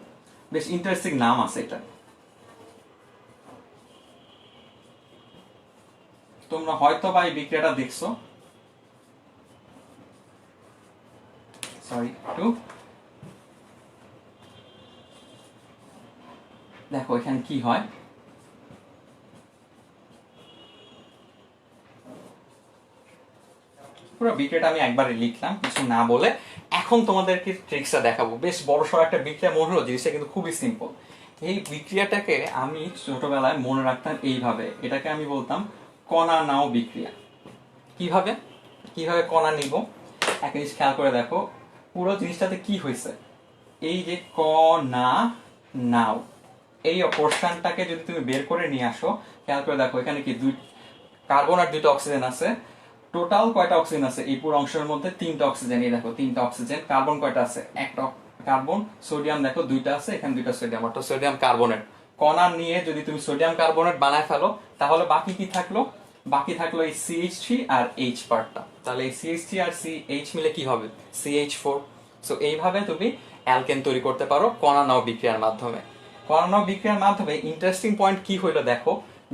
বেশ ইন্টারেস্টিং নাম আছে এটা। তোমরা হয়তো বা এই বিক্রিয়াটা দেখছো, সরি একটু দেখো এখানে কি হয়। পুরো বিক্রিয়াটা আমি একবারে লিখলাম কিছু না বলে। এখন তোমাদেরকে ট্রিক্সটা দেখাবো। বেশ বড়সড় একটা বিক্রিয়া মনে হলো, জিনিসটা কিন্তু খুবই সিম্পল। এই বিক্রিয়াটাকে আমি ছোটবেলায় মনে রাখতাম এইভাবে, এটাকে আমি বলতাম কণা নাও বিক্রিয়া। কিভাবে কিভাবে কণা নিব, একটা জিনিস খেয়াল করে দেখো, পুরো জিনিসটাতে কি হয়েছে, এই যে ক না নাও, এই পোর্শনটাকে যদি তুমি বের করে নিয়ে আসো, খেয়াল করে দেখো এখানে কি দুই কার্বন আর দুইটা অক্সিজেন আছে। টোটাল কয়টা অক্সিজেন আছে এই পুরো অংশের মধ্যে? তিনটা অক্সিজেন। এই দেখো তিনটা অক্সিজেন। কার্বন কয়টা আছে? একটা কার্বন। সোডিয়াম দেখো দুইটা আছে, এখানে দুইটা সোডিয়াম, অর্থাৎ সোডিয়াম কার্বনেট। কণা নিয়ে যদি তুমি সোডিয়াম কার্বনেট বানায় ফেলো, তাহলে বাকি কি থাকলো? বাকি থাকলো এই CH3 আর H পার্টটা। তাহলে এই CH3 আর CH মিলে কি হবে? CH4। সো এইভাবে তুমি অ্যালকেন তৈরি করতে পারো কণা নাও বিক্রিয়ার মাধ্যমে। কণা নাও বিক্রিয়ার মাধ্যমে ইন্টারেস্টিং পয়েন্ট কি হইলো দেখো,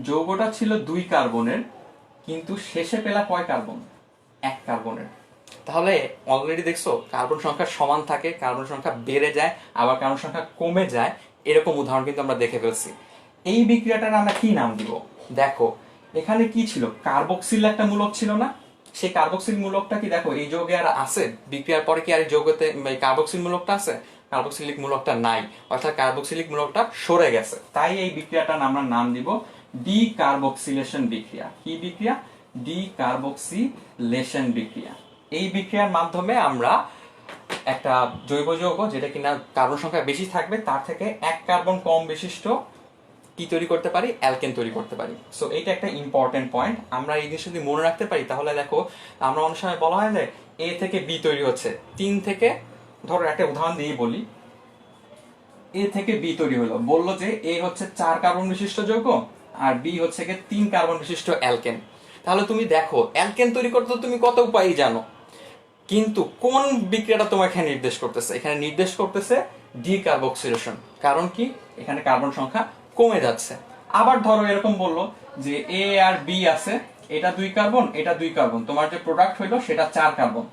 যৌগটা ছিল 2 কার্বনের, কিন্তু শেষে পেলা কয় কার্বন? 1 কার্বনের। তাহলে অলরেডি দেখছো কার্বন সংখ্যা সমান থাকে, কার্বন সংখ্যা বেড়ে যায়, আবার কার্বন সংখ্যা কমে যায়, এরকম উদাহরণ কিন্তু আমরা দেখে ফেলছি। এই বিক্রিয়াটার আমরা কি নাম দিব? দেখো এখানে কি ছিল, কার্বক্সিল একটা মূলক ছিল না? সেই কার্বক্সিল মূলকটা কি দেখো এই যৌগে আর আছে? বিক্রিয়ার পরে কি আর এই যৌগতে কার্বক্সিল মূলকটা আছে? কার্বক্সিলিক মূলকটা নাই, অর্থাৎ কার্বক্সিলিক মূলকটা সরে গেছে। তাই এই বিক্রিয়াটার আমরা নাম দিব ডিকার্বক্সিলেশন বিক্রিয়া। কি বিক্রিয়া? ডিকার্বক্সিলেশন বিক্রিয়া। এই বিক্রিয়ার মাধ্যমে আমরা একটা জৈব যৌগ যেটা কিনা কার্বন সংখ্যা বেশি থাকবে, তার থেকে 1 কার্বন কম বিশিষ্ট কি তৈরি করতে পারি? অ্যালকেন তৈরি করতে পারি। সো এইটা একটা ইম্পর্টেন্ট পয়েন্ট। আমরা এই জিনিস যদি মনে রাখতে পারি, তাহলে দেখো আমরা অনেক সময় বলা হয় যে A থেকে B তৈরি হচ্ছে, 3 থেকে, ধরো একটা উদাহরণ দিয়ে বলি, A থেকে B তৈরি হলো, বললো যে A হচ্ছে 4 কার্বন বিশিষ্ট যৌগ আর B হচ্ছে 3 কার্বন বিশিষ্ট অ্যালকেন। তাহলে তুমি দেখো অ্যালকেন তৈরি করতে তুমি কত উপায় জানো, কিন্তু কোন বিক্রিয়াটা তোমার এখানে নির্দেশ করতেছে? এখানে নির্দেশ করতেছে ডিকার্বক্সিলেশন। কারণ কি? এখানে কার্বন সংখ্যা কমে যাচ্ছে। আবার ধরো এরকম বললো যে A আর B আছে, এটা 2 কার্বন, এটা 2 কার্বন, তোমার যে প্রোডাক্ট হইলো সেটা 4 কার্বন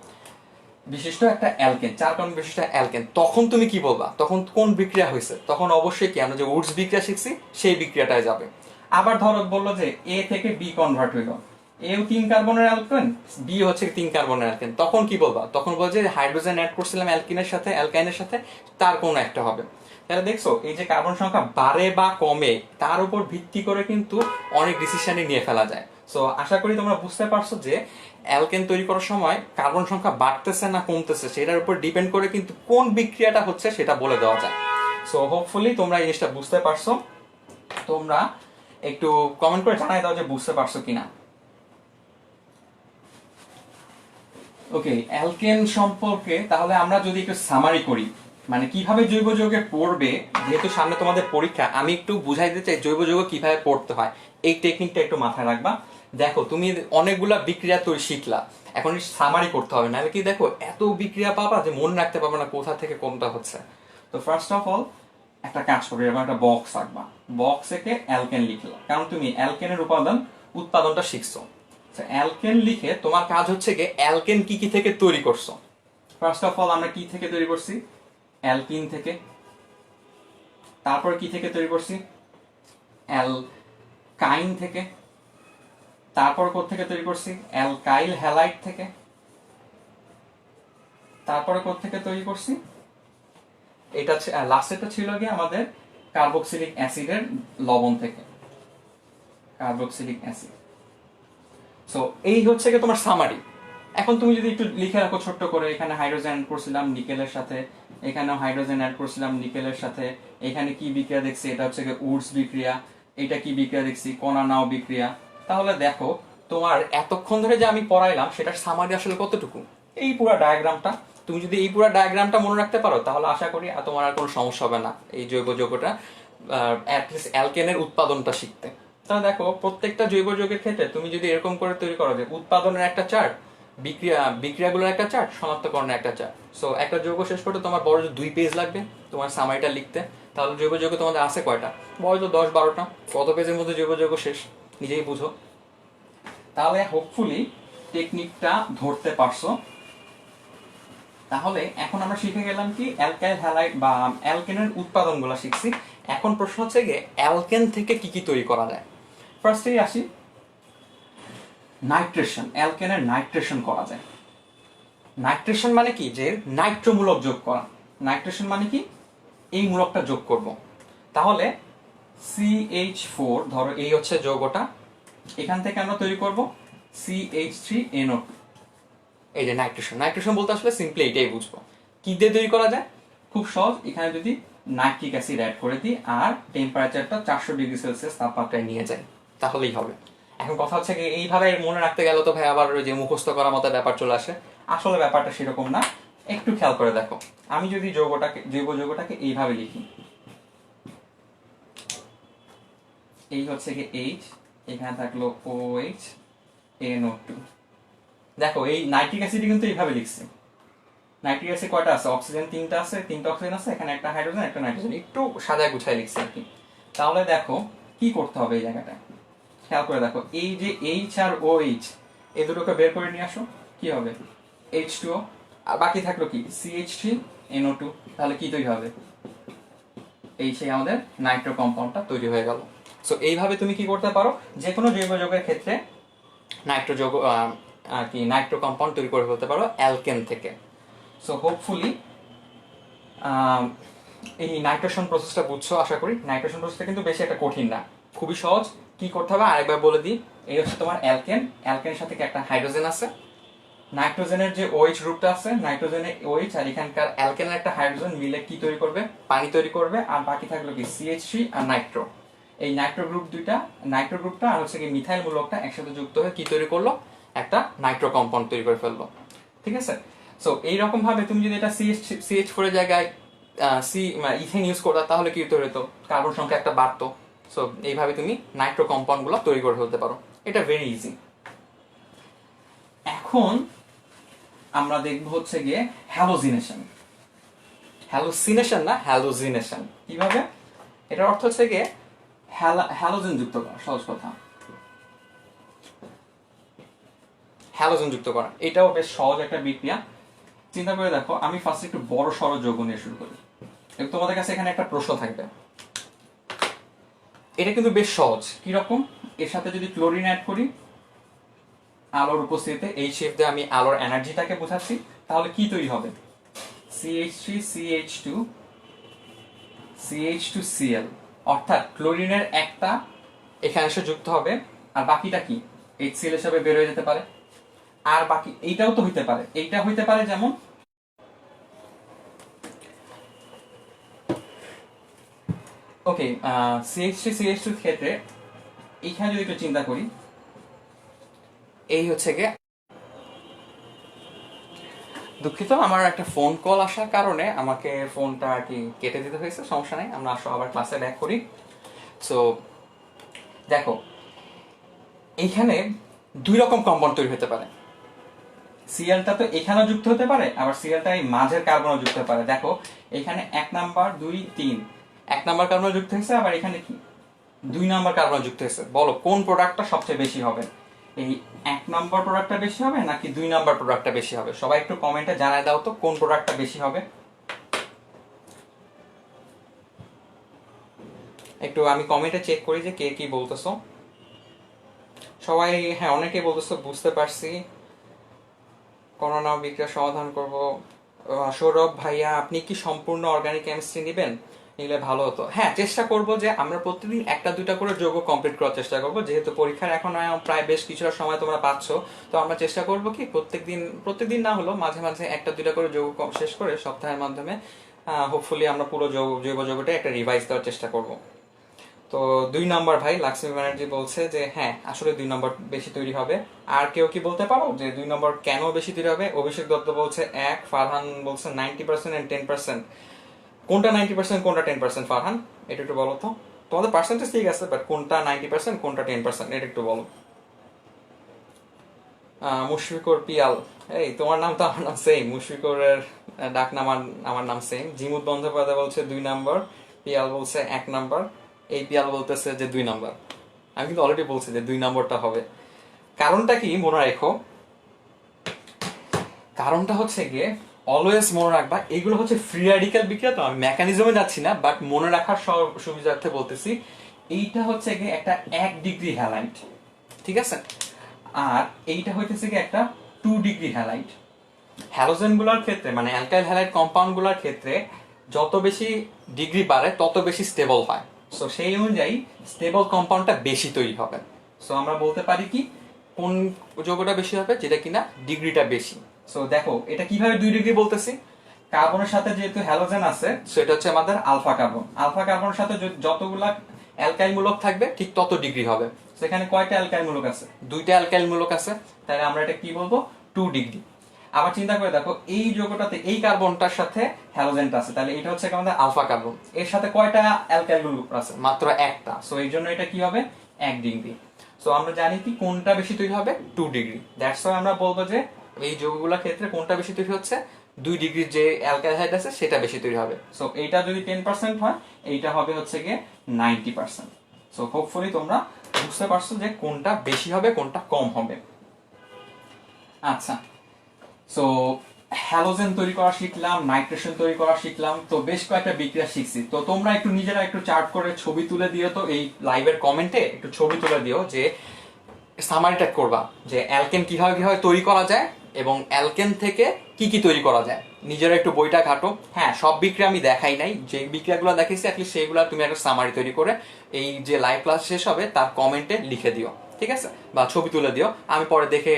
বিশিষ্ট একটা অ্যালকেন, 4 কার্বন বিশিষ্ট অ্যালকেন। তখন তুমি কি বলবা? তখন কোন বিক্রিয়া হয়েছে? তখন অবশ্যই কি আমরা যে উডস বিক্রিয়া শিখছি সেই বিক্রিয়াটায় যাবে। আবার ধরো বললো যে A থেকে B কনভার্ট হইলো, এও 3 কার্বনের অ্যালকেন, বি হচ্ছে 3 কার্বনের অ্যালকেন, তখন কি বলবা? তখন বলছে যে হাইড্রোজেন অ্যাড করছিলাম অ্যালকিনের সাথে, অ্যালকাইনের সাথে, তার কোন একটা হবে। তাহলে দেখছো এই যে কার্বন সংখ্যা বাড়ে বা কমে, তার উপর ভিত্তি করে কিন্তু অনেক ডিসিশনই নিয়ে ফেলা যায়। সো আশা করি তোমরা বুঝতে পারছো যে অ্যালকেন তৈরি করার সময় কার্বন সংখ্যা বাড়তেছে না কমতেছে সেটার উপর ডিপেন্ড করে কিন্তু কোন বিক্রিয়াটা হচ্ছে সেটা বলে দেওয়া যায়। সো হোপফুলি তোমরা এই জিনিসটা বুঝতে পারছো। তোমরা একটু কমেন্ট করে জানাই দাও যে বুঝতে পারছো কিনা। ওকে, অ্যালকেন সম্পর্কে তাহলে আমরা যদি একটু সামারি করি, মানে কিভাবে জৈব যৌগে পড়বে, যেহেতু সামনে তোমাদের পরীক্ষা, আমি একটু বুঝাই দিতে চাই জৈব যৌগ কিভাবে পড়তে হয়। এই টেকনিকটা একটু মাথায় রাখবা। দেখো তুমি অনেকগুলা বিক্রিয়া তৈরি শিখলা, এখন সামারি করতে হবে, নাহলে কি দেখো এত বিক্রিয়া পাবা যে মনে রাখতে পারবে না কোথা থেকে কোনটা হচ্ছে। তো ফার্স্ট অফ অল একটা কাজ করবে, এরকম একটা বক্স রাখবা, বক্স থেকে অ্যালকেন লিখলা, কারণ তুমি অ্যালকেনের উৎপাদনটা শিখছো। অ্যালকেন লিখে তোমার কাজ হচ্ছে কি অ্যালকেন কি কি থেকে তৈরি করছো। ফার্স্ট অফ অল আমরা কি থেকে তৈরি করছি? অ্যালকিন থেকে। তারপর কি থেকে তৈরি করছি? অ্যালকাইন থেকে। তারপর কোত্থেকে তৈরি করছি? অ্যালকাইল হ্যালাইড থেকে। তারপরে কোত্থেকে তৈরি করছি? এটা লাস্টেরটা ছিল গিয়ে আমাদের কার্বক্সিলিক অ্যাসিডের লবণ থেকে, কার্বক্সিলিক অ্যাসিড। সো এই হচ্ছে কি তোমার সামারি। এখন তুমি যদি একটু লিখে রাখো ছোট্ট করে, এখানে হাইড্রোজেন অ্যাড করছিলাম নিকেলের সাথে, এখানেও হাইড্রোজেন অ্যাড করছিলাম নিকেলের সাথে, এখানে কি বিক্রিয়া দেখছি? এটা হচ্ছে উডস বিক্রিয়া। এটা কি বিক্রিয়া দেখছি? কণা নাও বিক্রিয়া। তাহলে দেখো তোমার এতক্ষণ ধরে যে আমি পড়াইলাম সেটার সামারি আসলে কতটুকু? এই পুরো ডায়াগ্রামটা। তুমি যদি এই পুরো ডায়াগ্রামটা মনে রাখতে পারো, তাহলে আশা করি তোমার আর কোনো সমস্যা হবে না এই জৈব যৌগটা অ্যাটলিস্ট অ্যালকেনের উৎপাদনটা শিখতে। তাহলে দেখো প্রত্যেকটা জৈব যৌগের ক্ষেত্রে তুমি যদি এরকম করে তৈরি করো যে উৎপাদনের একটা চার্ট, বিক্রিয়াগুলোর একটা চার্ট, শনাক্তকরণের একটা চার্ট। সো একটা যৌগ শেষ করতে তোমার বড় 2 পেজ লাগবে তোমার সামারিটা লিখতে। তাহলে জৈব যৌগ তোমাদের আছে কয়টা? বড় তো 10-12টা। কত পেজের মধ্যে জৈব যৌগ শেষ নিজেই বুঝো। তাহলে হোপফুলি টেকনিকটা ধরতে পারছো। তাহলে এখন আমরা শিখে গেলাম কি অ্যালকাইল হ্যালাইড বা অ্যালকেনের উৎপাদনগুলো শিখছি। এখন প্রশ্ন হচ্ছে গিয়ে অ্যালকেন থেকে কি কি তৈরি করা যায়। ফার্স্টেই আসি, নাইট্রেশন। অ্যালকেনের নাইট্রেশন করা যায়। নাইট্রেশন মানে কি? যে নাইট্রোমূলক যোগ করা। নাইট্রেশন মানে কি? এই মূলকটা যোগ করব। তাহলে CH4, ধরো এই হচ্ছে যৌগটা, এখান থেকে আমরা তৈরি করব CH3NO2। এই যে নাইট্রেশন। নাইট্রেশন বলতে আসলে সিম্পলি এটাই বুঝবো। কি দিয়ে তৈরি করা যায়? খুব সহজ। এখানে যদি নাইট্রিক অ্যাসিড অ্যাড করে দিই আর টেম্পারেচারটা 400°C তাপমাত্রায় নিয়ে যাই, তাহলেই হবে। এখন কথা হচ্ছে কি, এইভাবে মনে রাখতে গেলে তো ভাই আবার ওই যে মুখস্থ করার মতো ব্যাপার চলে আসে। আসলে ব্যাপারটা সেরকম না, একটু খেয়াল করে দেখো। আমি যদি জৈব যৌগটাকে এইভাবে লিখি, এই হচ্ছে কি H, এখানে থাকলো OH NO2। দেখো এই নাইট্রিক অ্যাসিড কিন্তু এইভাবে লিখছি। নাইট্রিক অ্যাসিড কয়টা আছে? অক্সিজেন 3টা আছে, 3টা অক্সিজেন আছে, এখানে একটা হাইড্রোজেন একটা নাইট্রোজেন, একটু সাজায় গুছায় লিখছি আর কি। তাহলে দেখো কি করতে হবে এই জায়গাটায়, খেয়াল করে দেখো। এই যে H আর OH, এই দুটোকে বের করে নিয়ে আসো, কি হবে? H2O। আর বাকি থাকলো কি? CH3NO2। তাহলে কি তৈরি হবে? এই সেই আমাদের নাইট্রো কম্পাউন্ডটা তৈরি হয়ে গেল। সো এইভাবে তুমি কি করতে পারো, যে কোনো জৈব যৌগের ক্ষেত্রে নাইট্রো যৌগ আর কি নাইট্রো কম্পাউন্ড তৈরি করে ফেলতে পারো অ্যালকেন থেকে। সো হোপফুলি এই নাইট্রেশন প্রসেসটা বুঝছো আশা করি। নাইট্রেশন প্রসেসটা কিন্তু বেশি একটা কঠিন না, খুবই সহজ। কি করতে হবে আরেকবার বলে দিই। এই হচ্ছে তোমার অ্যালকেন। অ্যালকেনের সাথে কি একটা হাইড্রোজেন আছে, নাইট্রোজেনের যে OH গ্রুপটা আছে, নাইট্রোজেনের OH আর এখানকার অ্যালকেনের একটা হাইড্রোজেন মিলে কি তৈরি করবে? পানি তৈরি করবে। আর বাকি থাকলো কি CH3 আর নাইট্রো। এই নাইট্রো গ্রুপ দুইটা, নাইট্রো গ্রুপটা আর হচ্ছে কি মিথাইল মূলকটা একসাথে যুক্ত হয়ে কি তৈরি করলো? একটা নাইট্রো কম্পাউন্ড তৈরি করে ফেললো। ঠিক আছে? সো এইরকম ভাবে তুমি যদি এটা CH4 এর জায়গায় ইথেন ইউজ করতা, তাহলে কি তৈরি হতো? কার্বন সংখ্যা একটা বাড়তো। সো এইভাবে তুমি নাইট্রো কম্পাউন্ড গুলো তৈরি করে ফেলতে পারো। এটা ভেরি ইজি। এখন আমরা দেখবো হচ্ছে গিয়ে হ্যালোজিনেশন। হ্যালোসিনেশন না, হ্যালোজিনেশন। কিভাবে? এটার অর্থ হচ্ছে গিয়ে হ্যালোজেন যুক্ত করা। সহজ কথা, হ্যালোজেন যুক্ত করা। এটাও বেশ সহজ একটা বিক্রিয়া। চিন্তা করে দেখো, আমি ফার্স্ট একটু বড় সড় যৌগ নিয়ে শুরু করি। তোমাদের কাছে এখানে একটা প্রশ্ন থাকবে। এটা কিন্তু বেশ সহজ। কিরকম? এর সাথে যদি ক্লোরিন অ্যাড করি আলোর উপস্থিতিতে, এই শেপ দিয়ে আমি আলোর এনার্জিটাকে বোঝাচ্ছি, তাহলে কি তৈরি হবে? CH3CH2CH2Cl। অর্থাৎ ক্লোরিনের একটা এখানে এসে যুক্ত হবে, আর বাকিটা কি HCl হিসাবে বের হয়ে যেতে পারে। আর বাকি এইটাও তো হইতে পারে, এইটা হইতে পারে। যেমন ওকে, CH3CH2 ক্ষেত্রে এইখানে যদি একটু চিন্তা করি, এই হচ্ছে গিয়ে, দুঃখিত আমার একটা ফোন কল আসার কারণে আমাকে ফোনটা আর কি কেটে দিতে হয়েছে। সমস্যা নেই, আমরা আসো আবার ক্লাসে ব্যাক করি। সো দেখো, এইখানে 2 রকম কম্পাউন্ড তৈরি হতে পারে। সিএলটা তো এখানেও যুক্ত হতে পারে, আবার সিএলটা এই মাঝের কার্বনও যুক্ত হতে পারে। দেখো এখানে 1 নাম্বার 2 3, 1 নাম্বার কার্বন যুক্ত হয়েছে, আবার এখানে কি 2 নাম্বার কার্বন যুক্ত হয়েছে। বলো কোন প্রোডাক্টটা সবচেয়ে বেশি হবে? এই 1 নাম্বার প্রোডাক্টটা বেশি হবে নাকি 2 নাম্বার প্রোডাক্টটা বেশি হবে? সবাই একটু কমেন্টে জানায় দাও তো কোন প্রোডাক্টটা বেশি হবে। একটু আমি কমেন্টে চেক করি যে কে কি বলতেছো। সবাই হ্যাঁ, অনেকে বলতেছো বুঝতে পারছি, করোনা বিক্রিয়া সমাধান করব। সৌরভ ভাইয়া, আপনি কি সম্পূর্ণ অর্গানিক কেমিস্ট্রি নেবেন? নিলে ভালো হতো। হ্যাঁ, চেষ্টা করব যে আমরা প্রতিদিন 1টা 2টা করে যৌগ কমপ্লিট করার চেষ্টা করব। যেহেতু পরীক্ষার এখন প্রায় বেশ কিছুটা সময় তোমরা পাচ্ছ, তো আমরা চেষ্টা করব কি প্রত্যেকদিন না হলেও মাঝে মাঝে 1টা 2টা করে যৌগ শেষ করে সপ্তাহের মাধ্যমে হোপফুলি আমরা পুরো জৈব যৌগটা একটা রিভাইজ দেওয়ার চেষ্টা করব। তো 2 নাম্বার ভাই লাক্সমি ব্যানার্জি বলছে যে হ্যাঁ আসলে 2 নম্বর বেশি তৈরি হবে। আর কেউ কি বলতে পারো যে 2 নম্বর কেন বেশি তৈরি হবে? অভিষেক দত্ত বলছে 1, ফারহান বলছে 90% and 10%। কোনটা 90% কোনটা 10% ফারহান? এটা একটু বলো তো। তোমাদের পার্সেন্টেজ ঠিক আছে, বাট কোনটা 90%, কোনটা 10%, এটা একটু বলো। মুশফিকুর পিয়াল, এই তোমার নাম তো আমার নাম সেম, মুশফিকুরের ডাক নাম আমার নাম সেম। জিমুদ বন্দ্যোপাধ্যায় বলছে 2 নম্বর, পিয়াল বলছে 1 নম্বর, এই পিয়াল বলতেছে যে 2 নম্বর। আমি কিন্তু অলরেডি বলছি যে 2 নম্বরটা হবে। কারণটা কি মনে রেখো, কারণটা হচ্ছে গিয়ে অলওয়েজ মনে রাখবা এগুলো হচ্ছে ফ্রি রেডিক্যাল বিক্রিয়া। তো আমি মেকানিজমে যাচ্ছি না, বাট মনে রাখার সুবিধার্থে বলতেছি। এইটা হচ্ছে গিয়ে একটা 1 ডিগ্রি হ্যালাইড, ঠিক আছে, আর এইটা হইতেছে গিয়ে একটা 2 ডিগ্রি হ্যালাইড। হ্যালোজেন গুলার ক্ষেত্রে মানে অ্যালকাইল হ্যালাইড কম্পাউন্ড গুলার ক্ষেত্রে যত বেশি ডিগ্রি বাড়ে তত বেশি স্টেবল হয়। সো সেই অনুযায়ী স্টেবল কম্পাউন্ডটা বেশি তৈরি হবে। সো আমরা বলতে পারি কি কোন যৌগটা বেশি হবে, যেটা কিনা ডিগ্রিটা বেশি। সো দেখো এটা কিভাবে 2 ডিগ্রি বলতেছি, কার্বনের সাথে যেহেতু হ্যালোজেন আছে সেটা হচ্ছে আমাদের আলফা কার্বন। আলফা কার্বনের সাথে যতগুলা অ্যালকাইল মূলক থাকবে ঠিক তত ডিগ্রি হবে। সেখানে কয়টা অ্যালকাইল মূলক আছে? 2টা অ্যালকাইল মূলক আছে, তাহলে আমরা এটা কি বলবো? 2 ডিগ্রি। আবার চিন্তা করে দেখো এই যৌগটাতে এই কার্বনটার সাথে হ্যালোজেনটা আছে, তাহলে এটা হচ্ছে আমাদের আলফা কার্বন। এর সাথে কয়টা অ্যালকাইল গ্রুপ আছে? মাত্র একটা। সো এই জন্য এটা কি হবে? 1 ডিগ্রি। সো আমরা জানি কি কোনটা বেশি তৈরি হবে? 2 ডিগ্রি। দ্যাটস ওয়াই আমরা বলবো যে এই যৌগগুলোর ক্ষেত্রে কোনটা বেশি তৈরি হচ্ছে? 2 ডিগ্রির যে অ্যালকাইল হাইড আছে সেটা বেশি তৈরি হবে। সো এইটা যদি 10% হয়, এইটা হবে হচ্ছে গিয়ে 90%। সো হোপফুলি তোমরা বুঝতে পারছো যে কোনটা বেশি হবে কোনটা কম হবে। আচ্ছা, সো হ্যালোজেন তৈরি করা শিখলাম, নাইট্রেশন তৈরি করা শিখলাম, তো বেশ কয়েকটা বিক্রিয়া শিখছি। তো তোমরা একটু নিজেরা একটু চার্ট করে ছবি তুলে দিও, তো এই লাইভের কমেন্টে একটু ছবি তুলে দিও যে সামারিটা করবা যে অ্যালকেন কিভাবে কিভাবে তৈরি করা যায় এবং অ্যালকেন থেকে কি কি তৈরি করা যায়। নিজেরা একটু বইটা ঘাটো। হ্যাঁ, সব বিক্রিয়া আমি দেখাই নাই, যে বিক্রিয়াগুলো দেখাইছি অ্যাটলিস্ট সেইগুলো তুমি একটা সামারি তৈরি করে এই যে লাইভ ক্লাস শেষ হবে তার কমেন্টে লিখে দিও, ঠিক আছে, বা ছবি তুলে দিও। আমি পরে দেখে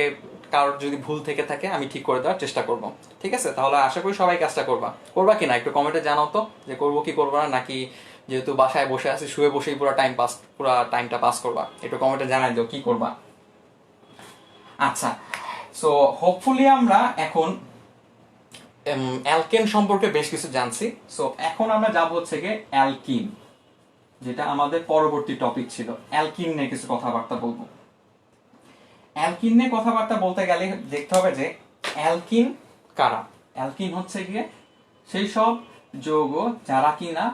কারোর যদি ভুল থেকে থাকে আমি ঠিক করে দেওয়ার চেষ্টা করব, ঠিক আছে। তাহলে আশা করি সবাই কাজটা করবা কিনা একটু কমেন্টে জানাও তো, যে করবো কি করবো না, নাকি যেহেতু বাসায় বসে আছি শুয়ে বসেই পুরো টাইমটা পাস করবা, একটু কমেন্টে জানাই দিও কি করবা। আচ্ছা, সো হোপফুলি আমরা এখন অ্যালকেন সম্পর্কে বেশ কিছু জানছি। সো এখন আমরা যাব হচ্ছে গিয়ে অ্যালকিন, যেটা আমাদের পরবর্তী টপিক ছিল। অ্যালকিন নিয়ে কিছু কথাবার্তা বলবো। অ্যালকিন নিয়ে কথাবার্তা বলতে গেলে দেখতে হবে যে অ্যালকিন কারা। অ্যালকিন হচ্ছে গিয়ে সেই সব যৌগ যারা কিনা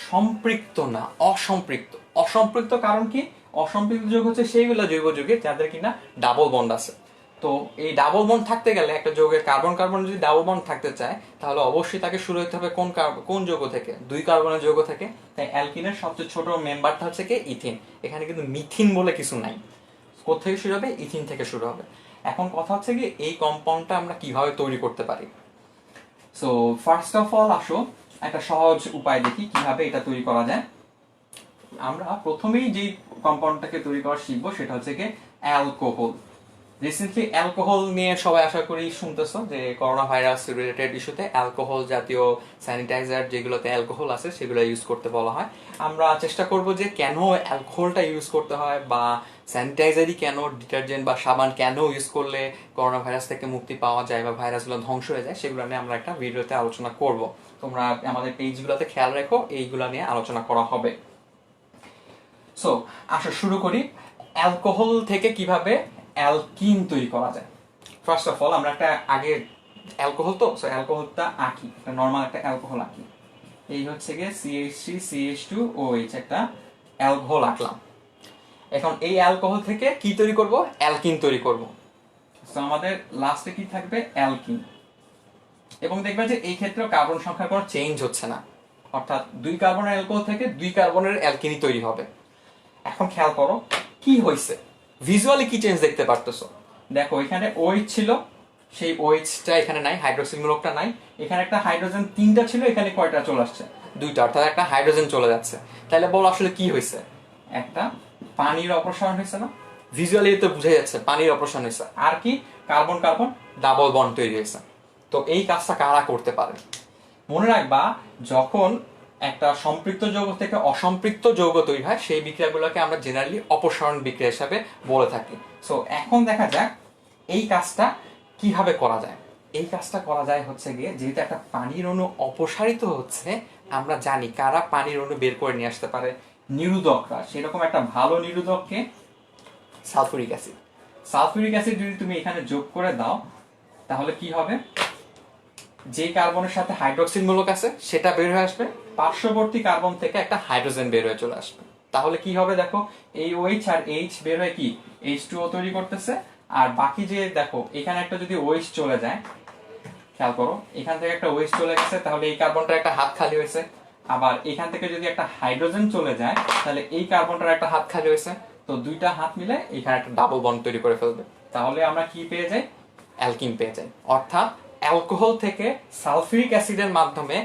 সম্পৃক্ত না, অসম্পৃক্ত। অসম্পৃক্ত কারণ কি? অসম্পৃক্ত যৌগ হচ্ছে সেইগুলো জৈব যৌগে যাদের কিনা ডাবল বন্ড আছে। তো এই ডাবল বন্ড থাকতে গেলে একটা যৌগের কার্বন কার্বন যদি ডাবল বন্ড থাকতে চায় তাহলে অবশ্যই তাকে শুরু হতে হবে কোন যৌগ থেকে? 2 কার্বনের যৌগ থেকে। তাই অ্যালকিনের সবচেয়ে ছোট মেম্বারটা হচ্ছে কি ইথিন। এখানে কিন্তু মিথিন বলে কিছু নাই। কোথেকে শুরু হবে? ইথিন থেকে শুরু হবে। এখন কথা হচ্ছে কি এই কম্পাউন্ডটা আমরা কিভাবে তৈরি করতে পারি। সো ফার্স্ট অফ অল আসো একটা সহজ উপায় দেখি কিভাবে এটা তৈরি করা যায়। আমরা প্রথমেই যে কম্পাউন্ডটাকে তৈরি করা শিখবো সেটা হচ্ছে কি অ্যালকোহল। রিসেন্টলি অ্যালকোহল নিয়ে সবাই আশা করি শুনতেছো যে করোনা ভাইরাস রিলেটেড ইস্যুতে অ্যালকোহল জাতীয় স্যানিটাইজার যেগুলোতে অ্যালকোহল আছে সেগুলো ইউজ করতে বলা হয়। আমরা চেষ্টা করব যে কেন অ্যালকোহলটা ইউজ করতে হয়, বা স্যানিটাইজারই কেন, ডিটারজেন্ট বা সাবান কেন ইউজ করলে করোনা ভাইরাস থেকে মুক্তি পাওয়া যায় বা ভাইরাসগুলো ধ্বংস হয়ে যায়, সেগুলো নিয়ে আমরা একটা ভিডিওতে আলোচনা করব। তোমরা আমাদের পেজগুলোতে খেয়াল রেখো, এইগুলো নিয়ে আলোচনা করা হবে। সো আসো শুরু করি অ্যালকোহল থেকে কিভাবে অ্যালকিন তৈরি করা যায়। ফার্স্ট অফ অল আমরা একটা আগে অ্যালকোহল, তো সো অ্যালকোহলটা আঁকি, একটা নর্মাল একটা অ্যালকোহল আঁকি। এই হচ্ছে গিয়ে CH3CH2OH একটা অ্যালকোহল আঁকলাম। এখন এই অ্যালকোহল থেকে কি তৈরি করব? অ্যালকিন তৈরি করব। সো আমাদের লাস্টে কি থাকবে? অ্যালকিন। এবং দেখবে যে এই ক্ষেত্রে কার্বন সংখ্যার কোনো চেঞ্জ হচ্ছে না, অর্থাৎ 2 কার্বনের অ্যালকোহল থেকে 2 কার্বনের অ্যালকিনই তৈরি হবে। এখন খেয়াল করো কি হয়েছে, ভিজুয়ালি কি চেঞ্জ দেখতে পারতেছো? দেখো এখানে OH ছিল, সেই OH-টা এখানে নাই, হাইড্রোক্সিল মূলকটা নাই। এখানে একটা হাইড্রোজেন 3টা ছিল, এখানে কয়টা চলে আসছে? 2টা, অর্থাৎ একটা হাইড্রোজেন চলে যাচ্ছে। তাহলে বল আসলে কি হয়েছে? একটা পানির অপসারণ হয়েছে না? ভিজুয়ালি তো বুঝে যাচ্ছে পানির অপসারণ হয়েছে। আর কি? কার্বন কার্বন ডাবল বন্ড তৈরি হয়েছে। তো এই কাজটা কারা করতে পারে? মনে রাখবা যখন একটা সম্পৃক্ত যৌগ থেকে অসম্পৃক্ত যৌগ তৈরি হয় সেই বিক্রিয়াগুলোকে আমরা জেনারেলি অপসারণ বিক্রিয়া হিসাবে বলে থাকি। সো এখন দেখা যাক এই কাজটা কিভাবে করা যায়। এই কাজটা করা যায় হচ্ছে গিয়ে, যেহেতু একটা পানির অণু অপসারিত হচ্ছে, আমরা জানি কারা পানির অণু বের করে নিয়ে আসতে পারে। নিরোধকরা, সেরকম একটা ভালো নিরোধককে সালফিউরিক অ্যাসিড। সালফিউরিক অ্যাসিড যদি তুমি এখানে যোগ করে দাও তাহলে কি হবে, যে কার্বনের সাথে হাইড্রোক্সিল মূলক আছে সেটা বের হয়ে আসবে, পার্শ্ববর্তী কার্বন থেকে একটা হাইড্রোজেন বের হয়ে চলে আসবে। তাহলে কি হবে দেখো, এই OH আর H বের হয়ে কি H2O তৈরি করতেছে, আর বাকি যে দেখো এখানে একটা যদি OH চলে যায়, খেয়াল করো এখান থেকে একটা OH চলে গেছে, তাহলে এই কার্বনটার একটা হাত খালি হয়েছে। আবার এখান থেকে যদি একটা হাইড্রোজেন চলে যায় তাহলে এই কার্বনটার একটা হাত খালি হয়েছে। তো দুইটা হাত মিলে এখানে একটা ডাবল বন্ড তৈরি করে ফেলবে। তাহলে আমরা কি পেয়ে যাই, অ্যালকিন পেয়ে যাই। অর্থাৎ অ্যালকোহল থেকে সালফিউরিক অ্যাসিডের মাধ্যমে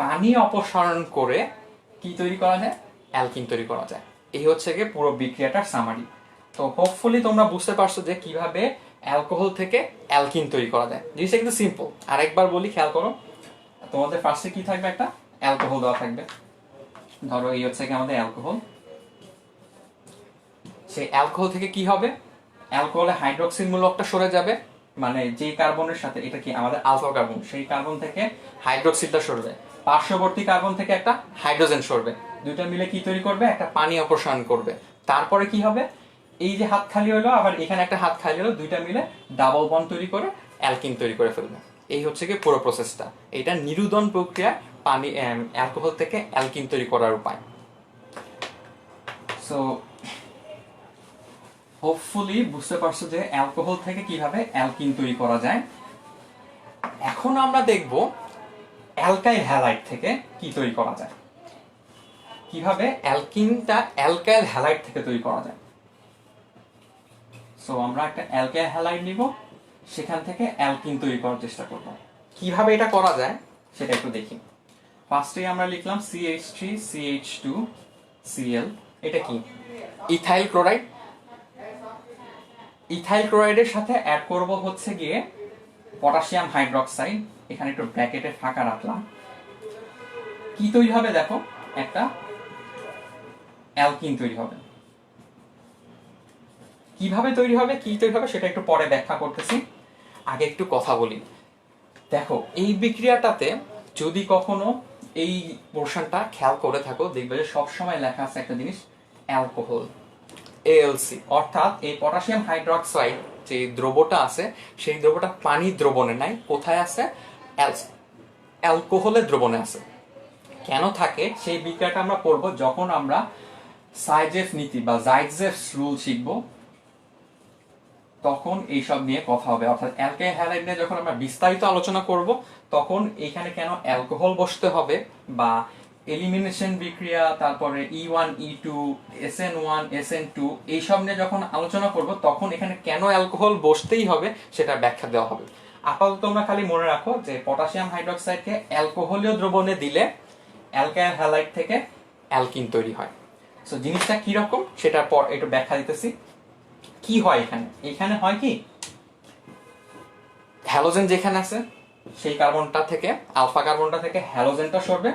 পানি অপসারণ করে কি তৈরি করা যায়, অ্যালকিন তৈরি করা যায়। এই হচ্ছে গিয়ে পুরো বিক্রিয়াটার সামারি। তো হোপফুলি তোমরা বুঝতে পারছো যে কিভাবে অ্যালকোহল থেকে অ্যালকিন তৈরি করা যায়। জিনিসটা কিন্তু সিম্পল। আরেকবার বলি, খেয়াল করো, তোমাদের ফার্স্টে কি থাকবে, একটা অ্যালকোহল দেওয়া থাকবে। ধরো এই হচ্ছে কি আমাদের অ্যালকোহল। সেই অ্যালকোহল থেকে কি হবে, অ্যালকোহলে হাইড্রোক্সিল মূলকটা সরে যাবে, মানে যে কার্বনের সাথে, এটা কি আমাদের আলফা কার্বন, সেই কার্বন থেকে হাইড্রোক্সিলটা সরবে, পার্শ্ববর্তী কার্বন থেকে একটা হাইড্রোজেন সরবে, দুইটা মিলে কি তৈরি করবে, একটা পানি অপসারণ করবে। তারপরে কি হবে, এই যে হাত খালি হলো, আবার এখানে একটা হাত খালি হলো, দুইটা মিলে ডাবল বন্ড তৈরি করে অ্যালকিন তৈরি করে ফেলবে। এই হচ্ছে কি পুরো প্রসেসটা। এটা নিরুদন প্রক্রিয়া, পানি অ্যালকোহল থেকে অ্যালকিন তৈরি করার উপায়। সো হোপফুলি বুঝতে পারছো যে অ্যালকোহল থেকে কিভাবে অ্যালকিন তৈরি করা যায়। এখন আমরা দেখব অ্যালকাইল হ্যালাইড থেকে কি তৈরি করা যায়, কিভাবে অ্যালকিনটা অ্যালকাইল হ্যালাইড থেকে তৈরি করা যায়। সো আমরা একটা অ্যালকাইল হ্যালাইড নিব, সেখান থেকে অ্যালকিন তৈরি করার চেষ্টা করব। কিভাবে এটা করা যায় সেটা একটু দেখি। ফার্স্টে আমরা লিখলাম CH3CH2Cl, এটা কি, ইথাইল ক্লোরাইড। ইথাইল ক্লোরাইডের সাথে অ্যাড করব হচ্ছে গিয়ে পটাশিয়াম হাইড্রোক্সাইড, এখানে একটু ব্র্যাকেটে ফাঁকা রাখলাম। কি তৈরি হবে দেখো, একটা অ্যালকিন তৈরি হবে। কিভাবে তৈরি হবে, কি তৈরি হবে সেটা একটু পরে ব্যাখ্যা করতেছি, আগে একটু কথা বলি। দেখো এই বিক্রিয়াটাতে যদি কখনো এই পোর্শনটা খেয়াল করে থাকো, দেখবে যে সবসময় লেখা আছে একটা জিনিস, অ্যালকোহল, ALC। অর্থাৎ এই পটাশিয়াম হাইড্রোক্সাইড যে দ্রবটা আছে, সেই দ্রবটা পানি দ্রবণে নাই, কোথায় আছে, অ্যালকোহলের দ্রবণে আছে। কেন থাকে সেই বিক্রিয়াটা আমরা পড়বো যখন আমরা সাইজেফ নীতি বা জাইটজেফস রুল শিখবো, তখন এইসব নিয়ে কথা হবে। অর্থাৎ অ্যালকাইল হ্যালাইড নিয়ে যখন আমরা বিস্তারিত আলোচনা করব, তখন এখানে কেন অ্যালকোহল বসতে হবে, বা এলিমিনেশন বিক্রিয়া, তারপরে E1 E2 SN1 SN2 এইসব নিয়ে যখন আলোচনা করব, তখন এখানে কেন অ্যালকোহল বসতেই হবে সেটা ব্যাখ্যা দেওয়া হবে। আপাতত তোমরা খালি মনে রাখো যে পটাশিয়াম হাইড্রোক্সাইডকে অ্যালকোহলীয় দ্রবণে দিলে অ্যালকাইল হ্যালাইড থেকে অ্যালকিন তৈরি হয়। সো জিনিসটা কি রকম সেটার পর একটু ব্যাখ্যা দিতেছি। কি হয় এখানে, এখানে হয় কি, হ্যালোজেন যেখানে আছে সেই কার্বনটা থেকে, আলফা কার্বনটা থেকে হ্যালোজেনটা সরবে,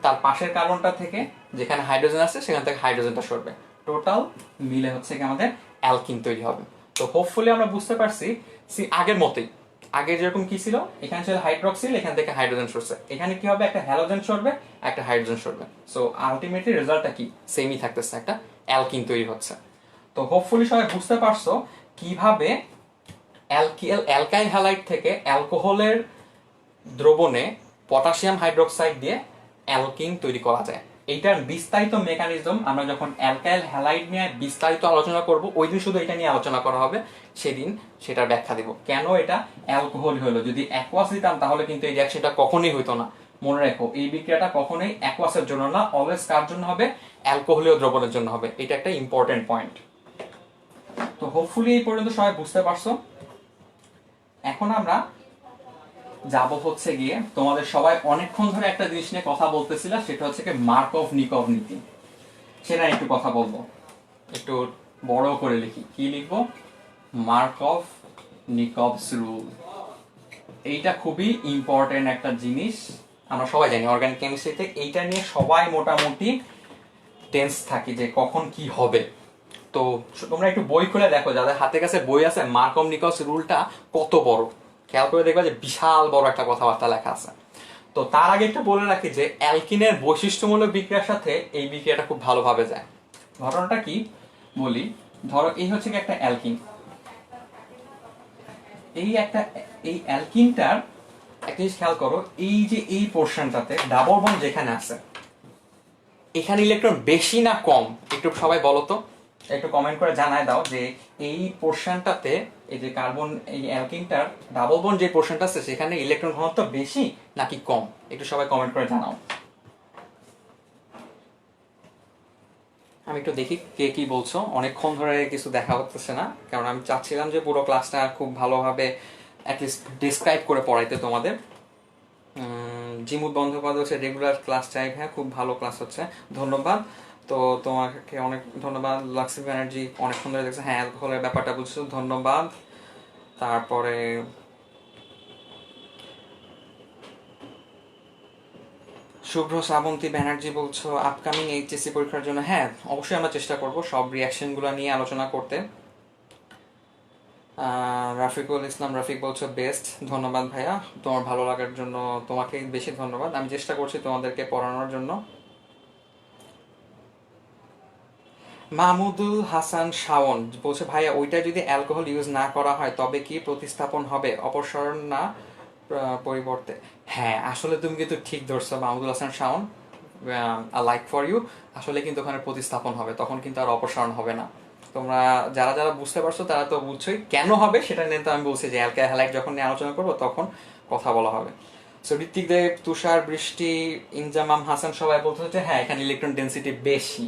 তার পাশের কার্বনটা থেকে যেখানে হাইড্রোজেন আছে সেখান থেকে হাইড্রোজেনটা সরবে, টোটাল মিলে হচ্ছে কি আমাদের অ্যালকিন তৈরি হবে। তো হোপফুলি আমরা বুঝতে পারছি আগের মতোই, আগে যেরকম কি ছিল, এখানে ছিল হাইড্রোক্সিল, এখান থেকে হাইড্রোজেন সরছে, এখানে কি হবে, একটা হ্যালোজেন সরবে, একটা হাইড্রোজেন সরবে। সো আলটিমেটলি রেজাল্টটা কি, সেমই থাকতেছে, একটা অ্যালকিন তৈরি হচ্ছে। তো হোপফুলি সবাই বুঝতে পারছো কিভাবে অ্যালকাইল হ্যালাইড থেকে অ্যালকোহলের দ্রবণে পটাশিয়াম হাইড্রোক্সাইড দিয়ে অ্যালকিন তৈরি করা যায়। এইটার বিস্তারিত মেকানিজম আমরা যখন অ্যালকাইল হ্যালাইড নিয়ে বিস্তারিত আলোচনা করব, ওই দিন শুধু এটা নিয়ে আলোচনা করা হবে, সেদিন সেটার ব্যাখ্যা দিব কেন এটা অ্যালকোহল হলো। যদি অ্যাকোয়াস দিতাম তাহলে কিন্তু এই রিঅ্যাকশনটা কখনোই হইতো না। মনে রাখো এই বিক্রিয়াটা কখনোই অ্যাকোয়াসের জন্য না, অলওয়েজ কার জন্য হবে, অ্যালকোহলীয় দ্রবণের জন্য হবে। এটা একটা ইম্পর্টেন্ট পয়েন্ট। তো হোপফুলি এই পর্যন্ত সবাই বুঝতে পারছো। এখন আমরা যাব হচ্ছে গিয়ে, তোমাদের সবাই অনেকক্ষণ ধরে একটা জিনিস নিয়ে কথা বলতেছিল, সেটা হচ্ছে কি মার্কভ নিকভ নীতি। সেটা একটু কথা বলবো, একটু বড় করে লিখি, কি লিখবো, মার্কভ নিকভস রুল। এইটা খুবই ইম্পর্টেন্ট একটা জিনিস, আমরা সবাই জানি অর্গানিক কেমিস্ট্রিতে এইটা নিয়ে সবাই মোটামুটি টেন্স থাকি যে কখন কি হবে। তো তোমরা একটু বই খুলে দেখো, যাদের হাতে কাছে বই আছে, মার্কভ নিকভস রুলটা কত বড়, খেয়াল করে দেখবা যে বিশাল বড় একটা কথাবার্তা লেখা আছে। তো তার আগে একটু বলে রাখি যে অ্যালকিনের বৈশিষ্ট্যমূলক বিক্রিয়ার সাথে এই বিক্রিয়াটা খুব ভালোভাবে যায়। ঘটনাটা কি বলি, ধরো এই হচ্ছে কি একটা অ্যালকিন, এই অ্যালকিনটার একটা জিনিস খেয়াল করো, এই যে এই পোর্শনটাতে ডাবল বন্ড যেখানে আছে, এখানে ইলেকট্রন বেশি না কম একটু সবাই বলো তো, একটু কমেন্ট করে জানায় দাও যে এই পোর্শনটাতে, এই যে কার্বন এই অ্যালকিনটার ডাবল বন্ড যে পোর্শনটা আছে সেখানে ইলেকট্রন ঘনত্ব বেশি নাকি কম, একটু সবাই কমেন্ট করে জানাও। আমি একটু দেখি কে কি বলছো, অনেকক্ষণ ধরে কিছু দেখা হচ্ছে না, কারণ আমি চাচ্ছিলাম যে পুরো ক্লাসটা খুব ভালোভাবে অ্যাটলিস্ট ডিসক্রাইব করে পড়াইতে তোমাদের। জিমুদ বন্দ্যোপাধ্যায় হচ্ছে রেগুলার ক্লাস চাই, হ্যাঁ খুব ভালো ক্লাস হচ্ছে, ধন্যবাদ। তো তোমাকে অনেক ধন্যবাদ। লাক্সি ব্যানার্জি অনেকক্ষণ ধরে দেখছে, হ্যাঁ অ্যালকোহলের ব্যাপারটা বুঝছো, ধন্যবাদ। তারপরে শুভ্র শ্রাবন্তী ব্যানার্জি বলছো আপকামিং এইচএসসি পরীক্ষার জন্য, হ্যাঁ অবশ্যই আমরা চেষ্টা করব সব রিয়াকশনগুলো নিয়ে আলোচনা করতে। রাফিকুল ইসলাম রফিক বলছো বেস্ট, ধন্যবাদ ভাইয়া তোমার ভালো লাগার জন্য, তোমাকে বেশি ধন্যবাদ, আমি চেষ্টা করছি তোমাদেরকে পড়ানোর জন্য। মাহমুদুল হাসান শাওন বলছে ভাইয়া ওইটা যদি অ্যালকোহল ইউজ না করা হয় তবে কি প্রতিস্থাপন হবে, অপসরণ না পরিবর্তে? হ্যাঁ আসলে তুমি কিন্তু ঠিক ধরছো Mahmudul Hasan Shaon, like for you. আসলে কিন্তু ওখানে প্রতিস্থাপন হবে, তখন কিন্তু আর অপসারণ হবে না। তোমরা যারা যারা বুঝতে পারছো তারা তো বুঝছোই কেন হবে সেটা নিয়ে, তো আমি বলছি যে অ্যালকাইল হ্যালাইড যখন নিয়ে আলোচনা করবো তখন কথা বলা হবে। সো ঋত্বিক দেব, তুষার, বৃষ্টি, ইনজামাম হাসান সবাই বলতে হচ্ছে হ্যাঁ এখানে ইলেকট্রন ডেন্সিটি বেশি।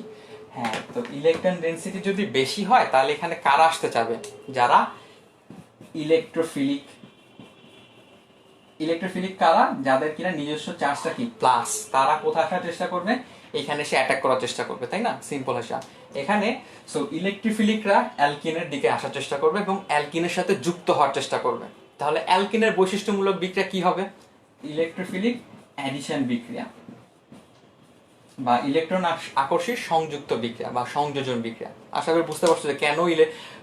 হ্যাঁ তো ইলেকট্রন ডেন্সিটি যদি বেশি হয় তাহলে এখানে কারা আসতে চাবে, যারা ইলেকট্রোফিলিক। ইলেকট্রোফিলিক কারা, যাদের কিনা নিজস্ব চার্জটা কি প্লাস, তারা কোথায় আসার চেষ্টা করবে, এখানে সে অ্যাটাক করার চেষ্টা করবে, তাই না, সিম্পল হিসাব এখানে। সো ইলেকট্রোফিলিকরা অ্যালকিনের দিকে আসার চেষ্টা করবে এবং অ্যালকিনের সাথে যুক্ত হওয়ার চেষ্টা করবে। তাহলে অ্যালকিনের বৈশিষ্ট্যমূলক বিক্রিয়া কি হবে, ইলেকট্রোফিলিক অ্যাডিশন বিক্রিয়া বা ইলেকট্রন আকর্ষী সংযুক্ত বিক্রিয়া বা সংযোজন বিক্রিয়া। আশা করি বুঝতে পারছো যে কেন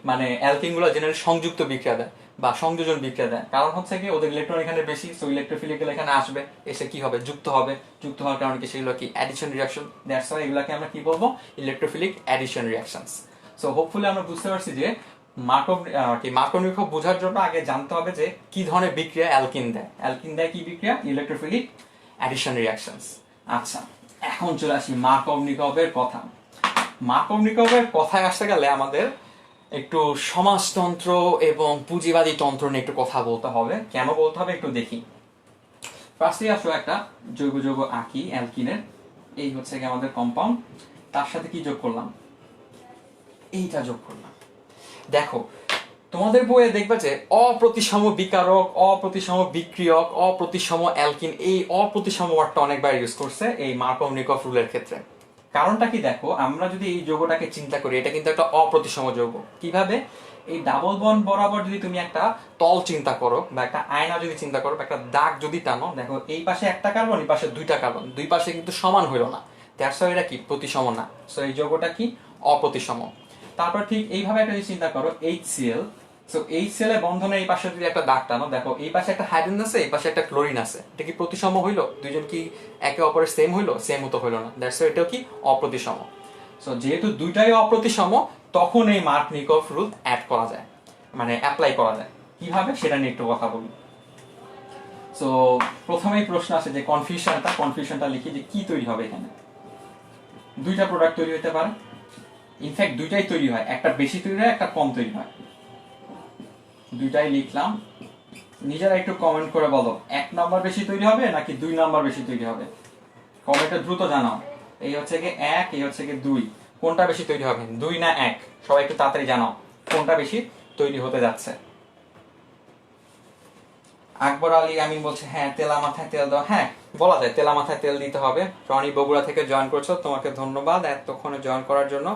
মানে অ্যালকিনগুলো জেনারেল সংযুক্ত বিক্রিয়া দেয় বা সংযোজন বিক্রিয়া দেয়, কারণ হচ্ছে কি ওদের ইলেকট্রন এখানে বেশি, সো ইলেকট্রোফিলিক এখানে আসবে, এসে কি হবে যুক্ত হবে, যুক্ত হওয়ার কারণে কি সেগুলো কি অ্যাডিশন রিঅ্যাকশন, দ্যাটস ওয়াই এগুলোকে আমরা কি বলবো, electrophilic addition reactions. So hopefully আমরা বুঝতে পারছি যে মার্কোনিকভ বোঝার জন্য আগে জানতে হবে যে কি ধরনের বিক্রিয়া অ্যালকিন দেয়, অ্যালকিন দেয় কি বিক্রিয়া, ইলেকট্রোফিলিক অ্যাডিশন রিঅ্যাকশনস। আচ্ছা এখন চলে আসি মার্কোনিকভের কথা। মার্কোনিকভের কথায় আসতে গেলে আমাদের একটু সমাজতন্ত্র এবং পুঁজিবাদী তন্ত্র নিয়ে একটু কথা বলতে হবে, কেন বলতে হবে একটু দেখি। ফার্স্টে আসো একটা জৈব যৌগ আঁকি অ্যালকিনের, এই হচ্ছে কি আমাদের কম্পাউন্ড, তার সাথে কি যোগ করলাম, এইটা যোগ করলাম। দেখো তোমাদের বইয়ে দেখবে যে অপ্রতিসম বিকারক, অপ্রতিসম বিক্রিয়ক, অপ্রতিসম অ্যালকিন, এই অপ্রতিসম ওয়ার্ডটা অনেকবার ইউজ করছে এই মার্কোনিকভ রুলের ক্ষেত্রে। কারণটা কি, দেখো আমরা যদি এই যৌগটাকে চিন্তা করি এটা কিন্তু একটা অপ্রতিসম যৌগ। কিভাবে, এই ডাবল বন্ড বরাবর যদি তুমি একটা তল চিন্তা করো বা একটা আয়না যদি চিন্তা করো বা একটা দাগ যদি টানো, দেখো এই পাশে একটা কার্বন, এই পাশে দুইটা কার্বন, দুই পাশে কিন্তু সমান হইল না, দ্যাটস ওয়াই এটা কি প্রতিসম না, সো এই যৌগটা কি অপ্রতিসম। তারপর ঠিক এইভাবে একটা যদি চিন্তা করো HCl, সো HCl এর বন্ধনের এই পাশে যদি একটা দাগ টানো, দেখো এই পাশে একটা হাইড্রোজেন আছে, এই পাশে একটা ক্লোরিন আছে, এটা কি প্রতিসম হইলো, দুইজন কি একে অপরের সেম হইলো, সেম তো হইলো না, দ্যাটস ওয়াই এটাও কি অপ্রতিসম। সো যেহেতু দুইটাই অপ্রতিসম তখন এই মার্কনিকভ রুল অ্যাড করা যায়, মানে অ্যাপ্লাই করা যায়, কিভাবে সেটা নিয়ে একটু কথা বলি। সো প্রথমেই প্রশ্ন আসে যে কনফিউশনটা লিখি যে কি তৈরি হবে এখানে, দুইটা প্রোডাক্ট তৈরি হতে পারে, ইনফ্যাক্ট দুইটাই তৈরি হয়, একটা বেশি তৈরি হয় একটা কম তৈরি হয়, দুইটাই লিখলাম। নিজেরা একটু কমেন্ট করে বলো এক নাম্বার বেশি তৈরি হবে নাকি দুই নাম্বার বেশি তৈরি হবে, কমেন্টে দ্রুত জানাও। এই হচ্ছে কি এক, এই হচ্ছে কি দুই, কোনটা বেশি তৈরি হবে, দুই না এক, সবাই একটু তাড়াতাড়ি জানাও কোনটা বেশি তৈরি হতে যাচ্ছে। আকবর আলী আমিন বলছে হ্যাঁ তেলা মাথায় তেল দাও, হ্যাঁ বলা যায় তেলা মাথায় তেল দিতে হবে। রনি বগুড়া থেকে জয়েন করছো, তোমাকে ধন্যবাদ এতক্ষণে জয়েন করার জন্য।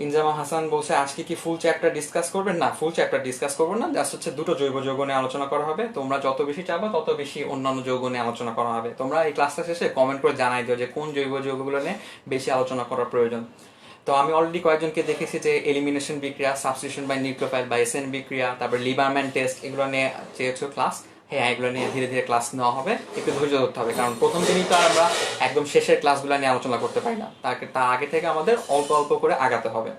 ইনজামা হাসান বলছে আজকে কি ফুল চ্যাপ্টার ডিসকাস করবেন, না ফুল চ্যাপ্টার ডিসকাস করবো না, জাস্ট হচ্ছে দুটো জৈব যৌগ নিয়ে আলোচনা করা হবে, তোমরা যত বেশি চাবো তত বেশি অন্যান্য যৌগ নিয়ে আলোচনা করা হবে। তোমরা এই ক্লাসটা শেষে কমেন্ট করে জানাই দিও যে কোন জৈব যৌগগুলো নিয়ে বেশি আলোচনা করার প্রয়োজন। তো আমি অলরেডি কয়েকজনকে দেখেছি যে এলিমিনেশন বিক্রিয়া, সাবস্টিটিউশন বাই নিউক্লিওফাইল বা এসএন বিক্রিয়া, তারপর লিবারম্যান টেস্ট, এগুলো নিয়ে চেয়েছো ক্লাস, হ্যাঁ এগুলো নিয়ে ধীরে ধীরে ক্লাস নেওয়া হবে, একটু ধৈর্য ধরতে হবে, কারণ প্রথম দিনই তো আর আমরা একদম শেষের ক্লাসগুলো নিয়ে আলোচনা করতে পারি না, তার আগে থেকে আমাদের অল্প অল্প করে আগাতে হবে।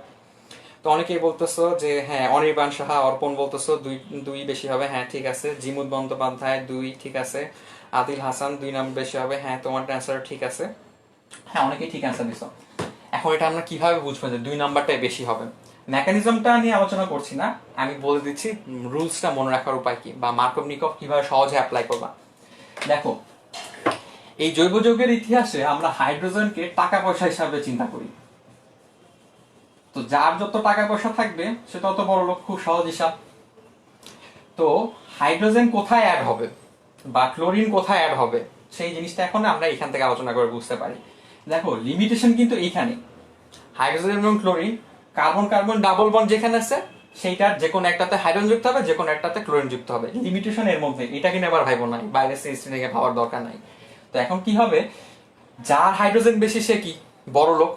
তো অনেকেই বলতেছো যে হ্যাঁ অনির্বাণ সাহা অর্পণ বলতেছো দুই দুই বেশি হবে, হ্যাঁ ঠিক আছে। জিমুদ বন্দ্যোপাধ্যায় 2 ঠিক আছে। আদিল হাসান 2 নাম্বার বেশি হবে, হ্যাঁ তোমার অ্যান্সার ঠিক আছে। হ্যাঁ অনেকেই ঠিক অ্যান্সার দিছো। এখন এটা আমরা কিভাবে বুঝবো যে 2 নাম্বারটাই বেশি হবে? মেকানিজমটা নিয়ে আলোচনা করছি না, আমি বলে দিচ্ছি রুলসটা মনে রাখার উপায় কি, বা মার্কভ-নিকভ কিভাবে সহজে অ্যাপ্লাই করবা। দেখো এই জৈব যৌগের ইতিহাসে আমরা হাইড্রোজেনকে টাকা পয়সা হিসাবে চিন্তা করি। তো যার যত টাকা পয়সা থাকবে সে তত বড় লোক, খুব সহজ হিসাব। তো হাইড্রোজেন কোথায় অ্যাড হবে বা ক্লোরিন কোথায় অ্যাড হবে সেই জিনিসটা এখন আমরা এখান থেকে আলোচনা করে বুঝতে পারি। দেখো লিমিটেশন কিন্তু এইখানে, হাইড্রোজেন এবং chlorine carbon carbon double bond যেখানে আছে সেইটার যে কোনো একটাতে হাইড্রোজেন যুক্ত হবে, যে কোনো একটাতে ক্লোরিন যুক্ত হবে, লিমিটেশন এর মধ্যে। এটা কিনে আবার ভাইবো নাই, বাইরে সিস্টেম থেকে ভাবার দরকার নাই। তো এখন কি হবে, যার হাইড্রোজেন বেশি সে কি বড় লোক।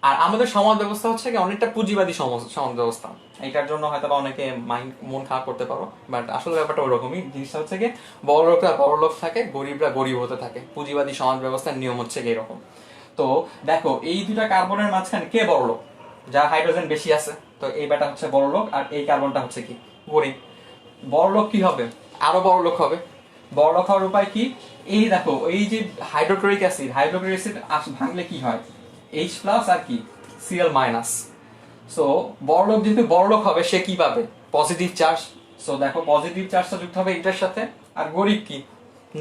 আর আমাদের সমাজ ব্যবস্থা হচ্ছে কি অনেকটা পুঁজিবাদী সমাজ ব্যবস্থা। এটার জন্য হয়তো বা অনেকে মন খারাপ করতে পারো, বাট আসলে ব্যাপারটা ওরকমই। জিনিসটা হচ্ছে কি বড় লোকরা বড় লোক থাকে, গরিবরা গরিব হতে থাকে। পুঁজিবাদী সমাজ ব্যবস্থার নিয়ম হচ্ছে কি এরকম। তো দেখো এই দুটা কার্বনের মাঝখানে কে বড় লোক? যার হাইড্রোজেন বেশি আছে, তো এই ব্যাটা হচ্ছে বড় লোক, আর এই কার্বনটা হচ্ছে কি গরিব। বড় লোক কি হবে? আরো বড় লোক হবে। বড় লোক হওয়ার উপায় কি? এই দেখো এই যে হাইড্রোক্লোরিক অ্যাসিড ভাঙলে কি হয়? H প্লাস আর কি Cl মাইনাস। সো বড় লোক যেহেতু বড় লোক হবে সে কি পাবে? Positive charge. সো দেখো পজিটিভ চার্জটা যুক্ত হবে এটার সাথে, আর গরিব কি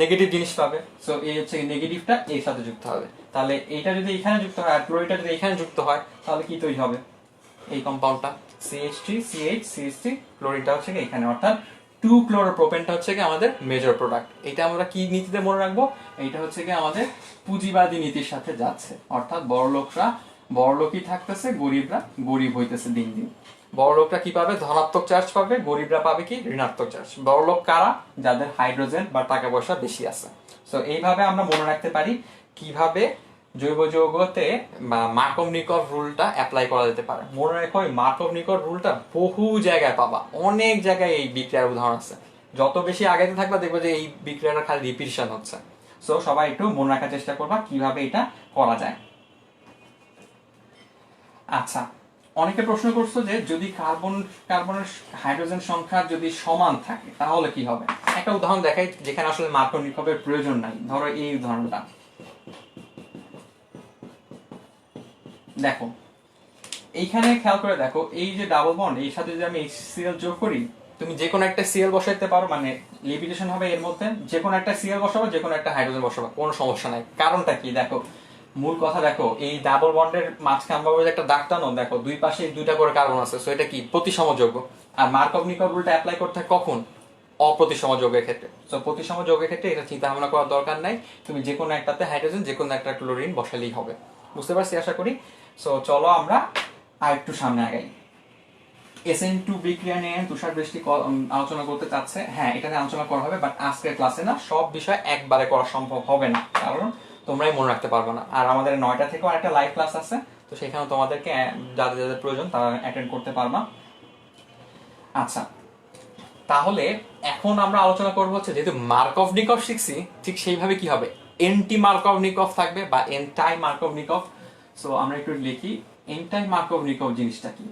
নেগেটিভ জিনিস পাবে। সো এই হচ্ছে নেগেটিভটা এর সাথে যুক্ত হবে। তাহলে এইটা যদি এখানে যুক্ত হয় আর ক্লোরিনটা যদি এখানে যুক্ত হয় তাহলে কি তৈরি হবে? এই কম্পাউন্ডটা CH3 CH CH3, ক্লোরিনটা হচ্ছে কি এখানে, অর্থাৎ 2 ক্লোরোপ্রোপেনটা হচ্ছে কি আমাদের মেজর প্রোডাক্ট। এটা আমরা কি নীতিতে মনে রাখবো? এইটা হচ্ছে কি আমাদের পুঁজিবাদী নীতির সাথে যাচ্ছে, অর্থাৎ বড় লোকরা বড় লোকই থাকতেছে, গরিবরা গরিব হইতেছে দিন দিন। বড় লোকরা কি পাবে? ধনাত্মক চার্জ পাবে, গরিবরা পাবে কি ঋণাত্মক চার্জ। বড় লোক কারা? যাদের হাইড্রোজেন বা টাকা পয়সা বেশি আছে। সো এইভাবে আমরা মনে রাখতে পারি কিভাবে জৈব যৌগতে বা মার্কভ-নিকভ রুলটা অ্যাপ্লাই করা যেতে পারে। মনে রাখো এই মার্কভ-নিকভ রুলটা বহু জায়গায় পাবা, অনেক জায়গায় এই বিক্রিয়ার উদাহরণ আছে। যত বেশি আগাইতে থাকবা দেখবে যে এই বিক্রিয়াটা খালি রিপিটিশন হচ্ছে। সো সবাই একটু মনে রাখার চেষ্টা করবা কিভাবে এটা করা যায়। আচ্ছা, অনেকে প্রশ্ন করছো যে যদি কার্বনের হাইড্রোজেন সংখ্যা যদি সমান থাকে তাহলে কি হবে। একটা উদাহরণ দেখাই যেখানে আসলে মার্কভ-নিকভের প্রয়োজন নাই। ধরো এই উদাহরণটা দেখো, এইখানে খেয়াল করে দেখো এই যে ডাবল বন্ড, এর সাথে যদি আমি HCl যোগ করি, তুমি যে কোনো একটা Cl বসাইতে পারো, মানে লিমিটেশন হবে এর মধ্যে, যে কোনো একটা Cl বসাবো, যে কোনো একটা হাইড্রোজেন বসাবো, কোনো সমস্যা নাই। কারণটা কি দেখো, মূল কথা দেখো এই ডাবল বন্ডের মাঝখান ভাবে একটা দাগ টানো, দেখো দুই পাশে দুইটা করে কার্বন আছে, সো এটা কি প্রতিসম যৌগ। আর মার্কভ-নিকভ রুলটা অ্যাপ্লাই করতে হয় কখন? অপ্রতিসম যৌগের ক্ষেত্রে। সো প্রতিসম যৌগের ক্ষেত্রে এটা চিন্তা ভাবনা করার দরকার নাই, তুমি যে কোনো একটাতে হাইড্রোজেন যে কোনো একটা ক্লোরিন বসালেই হবে। বুঝতে পারছি আশা করি। সো চলো আমরা আর একটু সামনে আগাই। SN2 বিক্রিয়া নিয়ে তুষার বৃষ্টি আলোচনা করতে চাচ্ছে। হ্যাঁ এটা নিয়ে আলোচনা করা হবে, বাট আজকের ক্লাসে না, সব বিষয় একবারে করা সম্ভব হবে না, কারণ তোমরাই মনে রাখতে পারবে না। আর আমাদের 9টা থেকেও একটা লাইভ ক্লাস আছে, তো সেখানে তোমাদেরকে যাদের যাদের প্রয়োজন তারা অ্যাটেন্ড করতে পারবা। আচ্ছা, তাহলে এখন আমরা আলোচনা করবো হচ্ছে যেহেতু মার্কভ-নিকভ শিখছি, ঠিক সেইভাবে কি হবে এন্টি মার্কভ-নিকভ থাকবে বা এন্টাই মার্কভ-নিকভ। সো আমরা একটু লিখি এন্টাই মার্কভ-নিকভ জিনিসটা কি।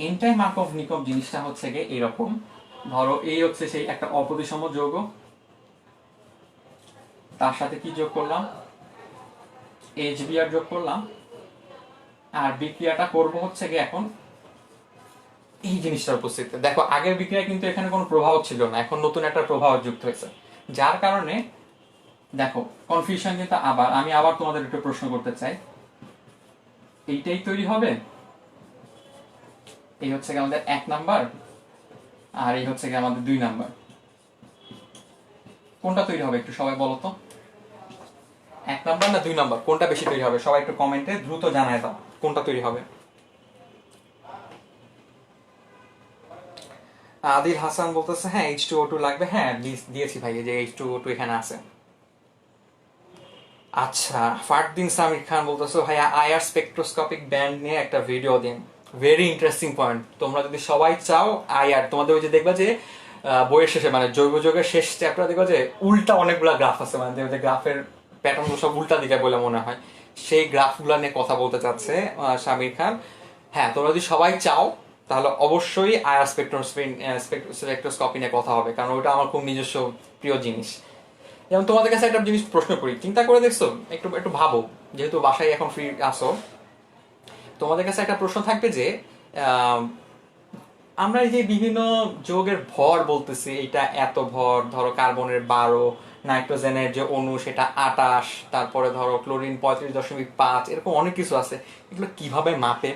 এন্টাই মার্কভ-নিকভ জিনিসটা হচ্ছে গিয়ে এরকম, ধরো এই হচ্ছে সেই একটা অপ্রতিসম যৌগ, তার সাথে কি যোগ করলাম? HBr যোগ করলাম, আর বিক্রিয়াটা করব হচ্ছে গিয়ে এখন এই জিনিসটার উপস্থিতিতে। দেখো আগের বিক্রিয়া কিন্তু এখানে কোনো প্রভাব ছিল না, এখন নতুন একটা প্রভাব যুক্ত হয়েছে, যার কারণে দেখো কনফিউশন কিন্তু আমি আবার তোমাদের একটু প্রশ্ন করতে চাই, এইটাই তৈরি হবে, এই হচ্ছে আমাদের 1 নাম্বার আর এই হচ্ছে আমাদের 2 নাম্বার, কোনটা তৈরি হবে একটু সবাই বলো তো? 1 নাম্বার না 2 নাম্বার, কোনটা বেশি তৈরি হবে? সবাই একটু কমেন্টে দ্রুত জানায় দাও কোনটা তৈরি হবে। আদিল হাসান বলতেছে হ্যাঁ H2O2 লাগবে। হ্যাঁ দিয়েছি ভাই, যে H2O2 এখানে আছে। আচ্ছা, ফারদিন সামির খান বলতেছে ভাইয়া আয়ার স্পেকট্রোস্কোপিক ব্যান্ড নিয়ে একটা ভিডিও দিন। Very interesting point. তোমরা যদি সবাই চাও আইআর, তোমাদের ওই যে দেখবা যে বইয়ের শেষে মানে জৈব যৌগের শেষ চ্যাপ্টার দেখবা যে উল্টা অনেকগুলো গ্রাফ আছে, মানে দেখবে যে গ্রাফের প্যাটার্ন সব উল্টা দিকে বলে মনে হয়, সেই গ্রাফগুলো নিয়ে কথা বলতে চাচ্ছে শামির খান। হ্যাঁ, তোমরা যদি সবাই চাও তাহলে অবশ্যই আইআর স্পেকট্রোস্কপি নিয়ে কথা হবে, কারণ ওটা আমার খুব নিজস্ব প্রিয় জিনিস। যেমন তোমাদের কাছে একটা জিনিস প্রশ্ন করি, চিন্তা করে দেখছো, একটু একটু ভাবো, যেহেতু বাসায় এখন ফ্রি আসো, তোমাদের কাছে একটা প্রশ্ন থাকবে যে আহ, আমরা এই যে বিভিন্ন যৌগের ভর বলতেছি, এটা এত ভর, ধরো কার্বনের 12, নাইট্রোজেনের যে অণু সেটা 28, তারপরে ধরো ক্লোরিন 35.5, এরকম অনেক কিছু আছে, এগুলো কিভাবে মাপে?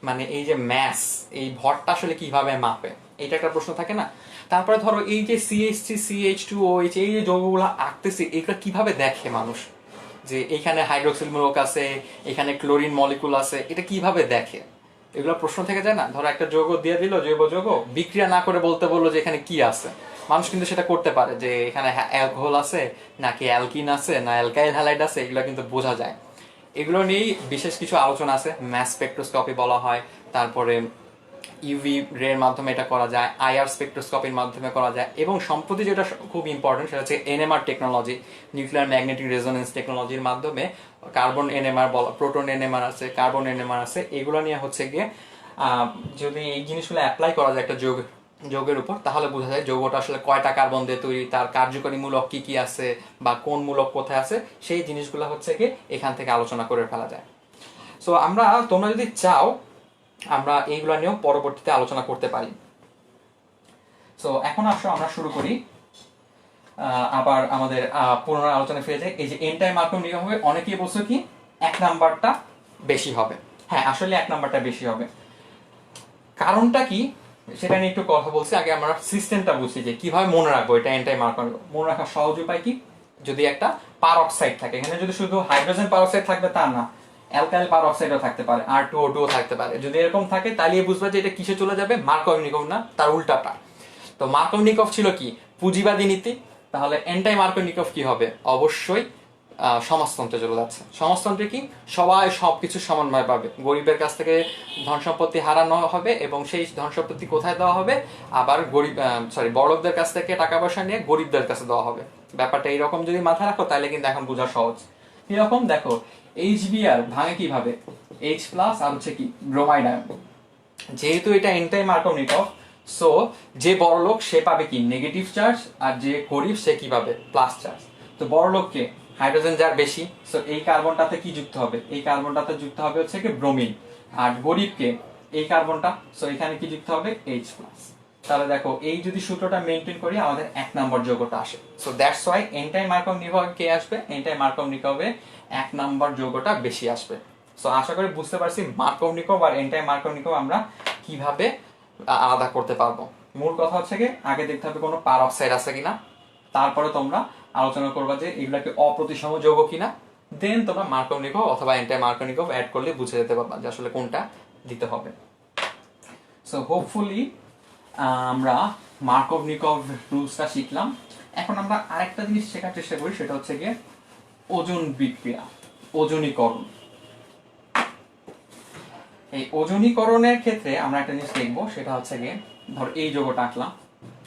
মানে এই যে ম্যাস, এই ভরটা আসলে কিভাবে মাপে, এটা একটা প্রশ্ন থাকে না? তারপরে ধরো এই যে CH3 CH2OH, এই যে যৌগগুলো আঁকতেছি, এগুলো কিভাবে দেখে মানুষ? যে এখানে হাইড্রোক্সিল মূলক আছে, এখানে ক্লোরিন মলিকুল আছে, এটা কিভাবে দেখে? এগুলো প্রশ্ন থেকে যায় না? ধরো একটা যৌগ দিয়ে দিল, জৈব যৌগ, বিক্রিয়া না করে বলতে বললো যে এখানে কি আছে, মানুষ কিন্তু সেটা করতে পারে, যে এখানে অ্যালকোহল আছে নাকি অ্যালকিন আছে না অ্যালকাইল হ্যালাইড আছে, এগুলো কিন্তু বোঝা যায়। এগুলো নিয়েই বিশেষ কিছু আলোচনা আছে, ম্যাস স্পেকট্রোস্কপি বলা হয়, তারপরে ইউভি রের মাধ্যমে এটা করা যায়, আইআর স্পেকট্রোস্কপির মাধ্যমে করা যায়, এবং সম্প্রতি যেটা খুব ইম্পর্টেন্ট সেটা হচ্ছে NMR technology, nuclear magnetic resonance টেকনোলজির মাধ্যমে কার্বন এনএমআর বলা, প্রোটন এনএমআর আছে, কার্বন এনএমআর আছে, এগুলো নিয়ে হচ্ছে গিয়ে যদি এই জিনিসগুলো অ্যাপ্লাই করা যায় একটা যৌগের উপর, তাহলে বোঝা যায় যৌগটা আসলে কয়টা কার্বন দিয়ে তৈরি, তার কার্যকরী মূলক কি কি আছে, বা কোন মূলক কোথায় আছে, সেই জিনিসগুলো হচ্ছে গিয়ে এখান থেকে আলোচনা করে ফেলা যায়। সো তোমরা যদি চাও আমরা এইগুলো নিয়েও পরবর্তীতে আলোচনা করতে পারি। সো এখন আসো আমরা শুরু করি, আবার আমাদের পুনরায় আলোচনা ফিরে যাই। এই যে এন টাইম মার্কম নিয়ম হবে, অনেকেই বলছো কি 1 নাম্বারটা বেশি হবে। হ্যাঁ, আসলে 1 নাম্বারটা বেশি হবে। কারণটা কি সেটা নিয়ে একটু কথা বলছি, আগে আমরা সিস্টেমটা বুঝছি যে কিভাবে মনে রাখবো এটা এন টাইম মার্কম। মনে রাখার সহজ উপায় কি, যদি একটা পারঅক্সাইড থাকে, এখানে যদি শুধু হাইড্রোজেন পারঅক্সাইড থাকবে তা না, অ্যালকাইল পারঅক্সাইডও থাকতে পারে, R2O2 থাকতে পারে। যদি এরকম থাকে তাহলে বুঝবে যে এটা কিসে চলে যাবে, মার্কভ-নিকভ না, তার উল্টাটা। তো মার্কভ-নিকভ ছিল কি, পুঁজিবাদী নীতি, তাহলে এন্টাই মার্কভ-নিকভ কি হবে, অবশ্যই সমাজতন্ত্রে চলে যাচ্ছে। সমাজতন্ত্রে কি, সবাই সবকিছু সমানভাবে পাবে, গরিবের কাছ থেকে ধন সম্পত্তি হারানো হবে, এবং সেই ধন সম্পত্তি কোথায় দেওয়া হবে, আবার বড়লোকদের কাছ থেকে টাকা পয়সা নিয়ে গরিবদের কাছে দেওয়া হবে। ব্যাপারটা এইরকম যদি মাথায় রাখো তাহলে কিন্তু এখন বোঝা সহজ। এরকম দেখো HBr ভাঙে কিভাবে, H প্লাস আর হচ্ছে কি ব্রোমাইড আয়ন। যেহেতু এটা এন্টাই মার্কভ-নিকভ, সো যে বড়লোক সে পাবে কি নেগেটিভ চার্জ, আর যে গরিব সে কি পাবে প্লাস চার্জ। তো বড়লোককে হাইড্রোজেন যার বেশি, সো এই কার্বনটাতে কি যুক্ত হবে, এই কার্বনটাতে যুক্ত হবে হচ্ছে কি ব্রোমিন। আর গরিবকে এই কার্বনটা, সো এখানে কি যুক্ত হবে H প্লাস। তাহলে দেখো এই যদি সূত্রটা মেনটেন করি আমাদের 1 নম্বর যৌগটা আসে। সো দ্যাটস ওয়াই এন্টাই মার্কভ-নিকভ কে আসবে, এন্টাই মার্কভ-নিকভে 1 নম্বর যৌগটা বেশি আসবে। সো আশা করি বুঝতে পারছি মার্কভ-নিকভ আর এন্টাই মার্কভ-নিকভ আমরা কিভাবে আলাদা করতে পারবো। মূল কথা হচ্ছে কি আগে দেখতে হবে কোনো পারঅক্সাইড আছে কিনা, তারপরে তোমরা আলোচনা করবা যে এগুলা কি অপ্রতিসম যৌগ কিনা, দেন তোমরা মার্কভ-নিকভ অথবা এন্টাই মার্কভ-নিকভ অ্যাড করলে বুঝে যেতে পারবা যে আসলে কোনটা দিতে হবে। সো হোপফুলি আমরা মার্কভ-নিকভ রুলসটা শিখলাম। এখন আমরা আরেকটা জিনিস শেখার চেষ্টা করি, সেটা হচ্ছে গিয়ে ওজন বিক্রিয়া, ওজনীকরণ। এই ওজনীকরণের ক্ষেত্রে আমরা একটা জিনিস দেখবো, সেটা হচ্ছে গিয়ে ধর এই যৌগটা আঁকলাম,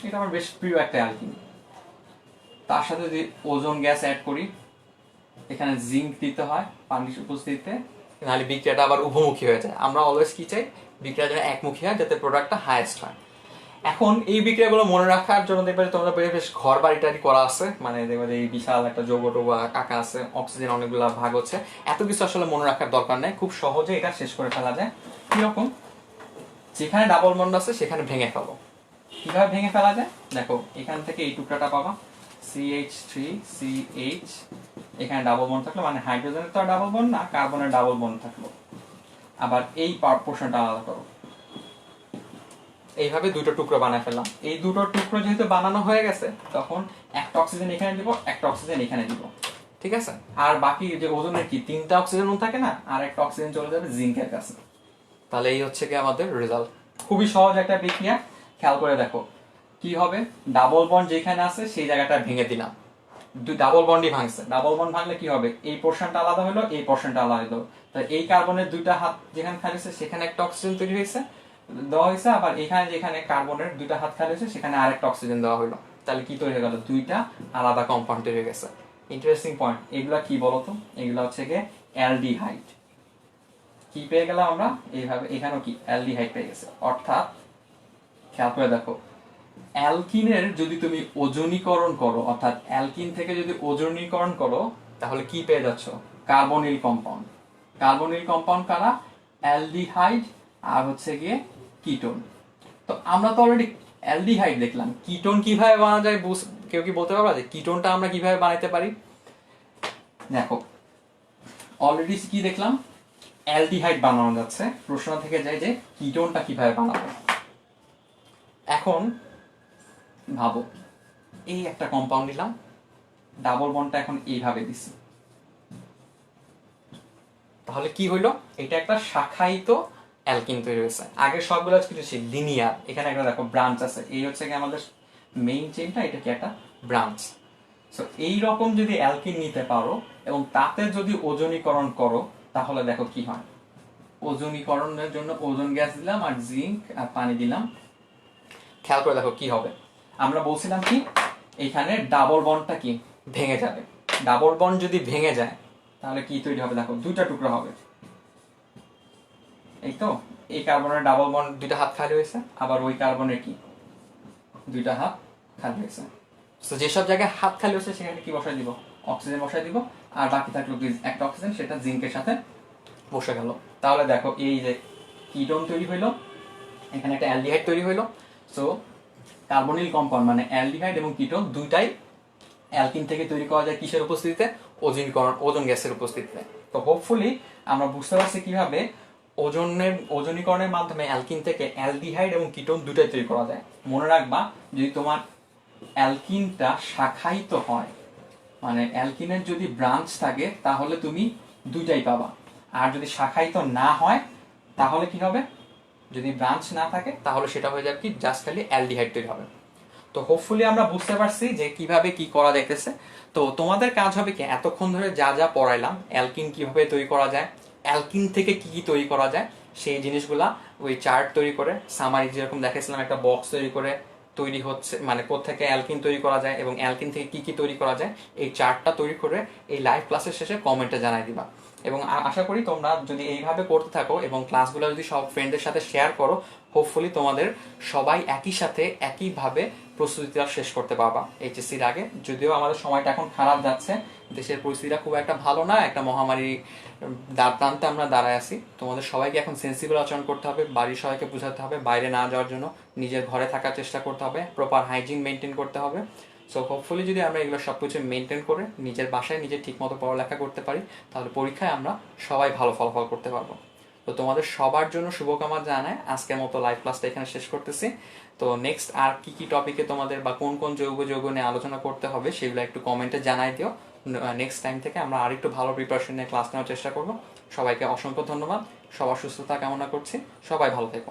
এটা আমার বেশ প্রিয় একটা অ্যালকিন, তার সাথে যদি ওজোন গ্যাস অ্যাড করি, এখানে জিঙ্ক দিতে হয় পানির উপস্থিতিতে, নাহলে বিক্রিয়াটা আবার উভমুখী হয়ে যায়। আমরা অলওয়েজ কি চাই, বিক্রিয়া যেন একমুখী হয়, যাতে প্রোডাক্টটা হাইয়েস্ট হয়। এখন এই বিক্রিয়াগুলো মনে রাখার জন্য দেখবে তোমরা বেশ ঘর বাড়িটারি করা আছে, মানে দেখবে এই বিশাল একটা যৌগ টোগা আঁকা আছে, অক্সিজেন অনেকগুলো ভাগ হচ্ছে, এত কিছু আসলে মনে রাখার দরকার নেই, খুব সহজে এটা শেষ করে ফেলা যায়। কিরকম, যেখানে ডাবল বন্ড আছে সেখানে ভেঙে ফেলো। কিভাবে ভেঙে ফেলা যায় দেখো, এখান থেকে এই টুকরাটা পাবা CH3CH, এখানে ডাবল বন্ড থাকলো, মানে হাইড্রোজেনের তো ডাবল বন্ড না, কার্বনের ডাবল বন্ড থাকলো। আবার এই পোর্শনটা আলাদা করো, এইভাবে দুটো টুকরো বানায় ফেললাম। এই দুটো টুকরো যেহেতু বানানো হয়ে গেছে, তখন একটা অক্সিজেন এখানে দিব, একটা অক্সিজেন এখানে দিব, ঠিক আছে? আর বাকি যে ওজনের কি 3টা অক্সিজেন থাকে না, আর একটা অক্সিজেন চলে যাবে জিঙ্কের কাছে। তাহলে এই হচ্ছে কি আমাদের রেজাল্ট। খুবই সহজ একটা বিক্রিয়া, খেয়াল করে দেখো কি হবে, ডাবল বন্ড যেখানে আছে সেই জায়গাটা ভেঙে দিলাম, ডাবল বন্ডই ভাঙছে। ডাবল বন্ড ভাঙলে কি হবে, এই পোর্শনটা আলাদা হলো, এই পোর্শনটা আলাদা হলো, তো এই কার্বনের দুইটা হাত যেখানে খালি হয়েছে সেখানে একটা অক্সিজেন তৈরি হয়েছে দেওয়া হয়েছে, আবার এখানে যেখানে কার্বনের দুইটা হাত খালি হয়েছে সেখানে আরেকটা অক্সিজেন দেওয়া হলো। তাহলে কি তৈরি হয়ে গেল? দুইটা আলাদা কম্পাউন্ড তৈরি হয়ে গেছে। Interesting point. এগুলা কি বলতো? এগুলা হচ্ছে গিয়ে অ্যালডিহাইড। কি পেয়ে গেলাম আমরা? এইভাবে এখানেও কি অ্যালডিহাইড পেয়ে গেছে। অর্থাৎ খেয়াল করে দেখো, অ্যালকিনের যদি তুমি ওজনীকরণ করো, অর্থাৎ অ্যালকিন থেকে যদি ওজনীকরণ করো, তাহলে কি পেয়ে যাচ্ছ? Carbonyl compound. কার্বনিল কম্পাউন্ড কারা? অ্যালডিহাইড আর হচ্ছে গিয়ে কিটোন। তো আমরা তো অলরেডি অ্যালডিহাইড দেখলাম, কিটোন কিভাবে বানানো যায় কেউ কি বলতে পারবা যে কিটোনটা আমরা কিভাবে বানাইতে পারি? দেখো, অলরেডি কি দেখলাম? অ্যালডিহাইড বানানো যাচ্ছে। প্রশ্ন থেকে যায় যে কিটোনটা কিভাবে বানাবো। এখন ভাবো, এই একটা কম্পাউন্ড দিলাম, ডাবল বন্ডটা এখন এইভাবে দিছি, তাহলে কি হইলো? এটা একটা শাখায়িত অ্যালকিন তৈরি হয়েছে। আগের সবগুলো কিছু লিনিয়ার, এখানে একটা দেখো ব্রাঞ্চ আছে। এই হচ্ছে কি আমাদের মেইন চেইনটা, এটা কি একটা ব্রাঞ্চ। সো এই রকম যদি অ্যালকিন নিতে পারো এবং তাতে যদি ওজনীকরণ করো, তাহলে দেখো কি হয়। ওজনীকরণের জন্য ওজোন গ্যাস দিলাম আর জিঙ্ক আর পানি দিলাম। খেয়াল করে দেখো কি হবে। আমরা বলছিলাম কি, এখানে ডাবল বন্ডটা কি ভেঙে যাবে। ডাবল বন্ড যদি ভেঙে যায় তাহলে কি তৈরি হবে? দেখো দুইটা টুকরা হবে। এই তো, এই কার্বনের ডাবল বন্ড দুইটা হাত খালি হয়েছে, আবার ওই কার্বনের কি দুইটা হাত খালি হয়েছে। তো যেসব জায়গায় হাত খালি হয়েছে সেখানে কি বসাই দিব? অক্সিজেন বসাই দিব, আর বাকি থাকলো একটা অক্সিজেন, সেটা জিঙ্কের সাথে বসে গেল। তাহলে দেখো এই যে কিটোন তৈরি হইলো, এখানে একটা অ্যালডিহাইড তৈরি হইলো। সো কার্বনিল কম্পাউন্ড মানে অ্যালডিহাইড এবং কিটোন দুইটাই অ্যালকিন থেকে তৈরি করা যায় কিসের উপস্থিতিতে? ওজোন গ্যাসের উপস্থিতিতে। তো হোপফুলি আমরা বুঝতে পারছি কিভাবে ওজনীকরণের মাধ্যমে অ্যালকিন থেকে অ্যালডিহাইড এবং কিটোন দুটাই তৈরি করা যায়। মনে রাখবা, যদি তোমার অ্যালকিনটা শাখায়িত হয়, মানে অ্যালকিনের যদি ব্রাঞ্চ থাকে, তাহলে তুমি দুইটাই পাবা। আর যদি শাখায়িত না হয় তাহলে কি হবে? যদি ব্রাঞ্চ না থাকে তাহলে সেটা হয়ে যাবে কি, জাস্ট খালি অ্যালডিহাইড তৈরি হবে। তো হোপফুলি আমরা বুঝতে পারছি যে কিভাবে কি করা যাইতেছে। তো তোমাদের কাজ হবে কি, এতক্ষণ ধরে যা যা পড়াইলাম, অ্যালকিন কিভাবে তৈরি করা যায়, অ্যালকিন থেকে কি কি তৈরি করা যায়, সেই জিনিসগুলা ওই চার্ট তৈরি করে, সামারি যেরকম দেখাইছিলাম একটা বক্স তৈরি করে তৈরি হচ্ছে, মানে কোত্থেকে অ্যালকিন তৈরি করা যায় এবং অ্যালকিন থেকে কি কি তৈরি করা যায়, এই চার্টটা তৈরি করে এই লাইভ ক্লাসের শেষে কমেন্টে জানাই দিবা। এবং আশা করি তোমরা যদি এইভাবে করতে থাকো এবং ক্লাসগুলো যদি সব ফ্রেন্ডদের সাথে শেয়ার করো, হোপফুলি তোমাদের সবাই একই সাথে একইভাবে প্রস্তুতিটা শেষ করতে পারবা এইচএসসির আগে। যদিও আমাদের সময়টা এখন খারাপ যাচ্ছে, দেশের পরিস্থিতিটা খুব একটা ভালো না, একটা মহামারী প্রান্তে আমরা দাঁড়ায় আছি। তোমাদের সবাইকে এখন সেন্সিবল আচরণ করতে হবে, বাড়ির সবাইকে বোঝাতে হবে বাইরে না যাওয়ার জন্য, নিজের ঘরে থাকার চেষ্টা করতে হবে, প্রপার হাইজিন মেনটেন করতে হবে। সো হোপফুলি যদি আমরা এগুলো সব কিছু মেনটেন করে নিজের বাসায় নিজে ঠিক মতো পড়ালেখা করতে পারি, তাহলে পরীক্ষায় আমরা সবাই ভালো ফলাফল করতে পারবো। তো তোমাদের সবার জন্য শুভকামনা জানায় আজকের মতো লাইভ ক্লাসটা এখানে শেষ করতেছি। তো নেক্সট আর কি কি টপিকে তোমাদের বা কোন কোন যৌগ নিয়ে আলোচনা করতে হবে সেগুলো একটু কমেন্টে জানাই দিও। নেক্সট টাইম থেকে আমরা আরেকটু ভালো প্রিপারেশন নিয়ে ক্লাস নেওয়ার চেষ্টা করবো। সবাইকে অসংখ্য ধন্যবাদ, সবার সুস্থতা কামনা করছি, সবাই ভালো থেকো।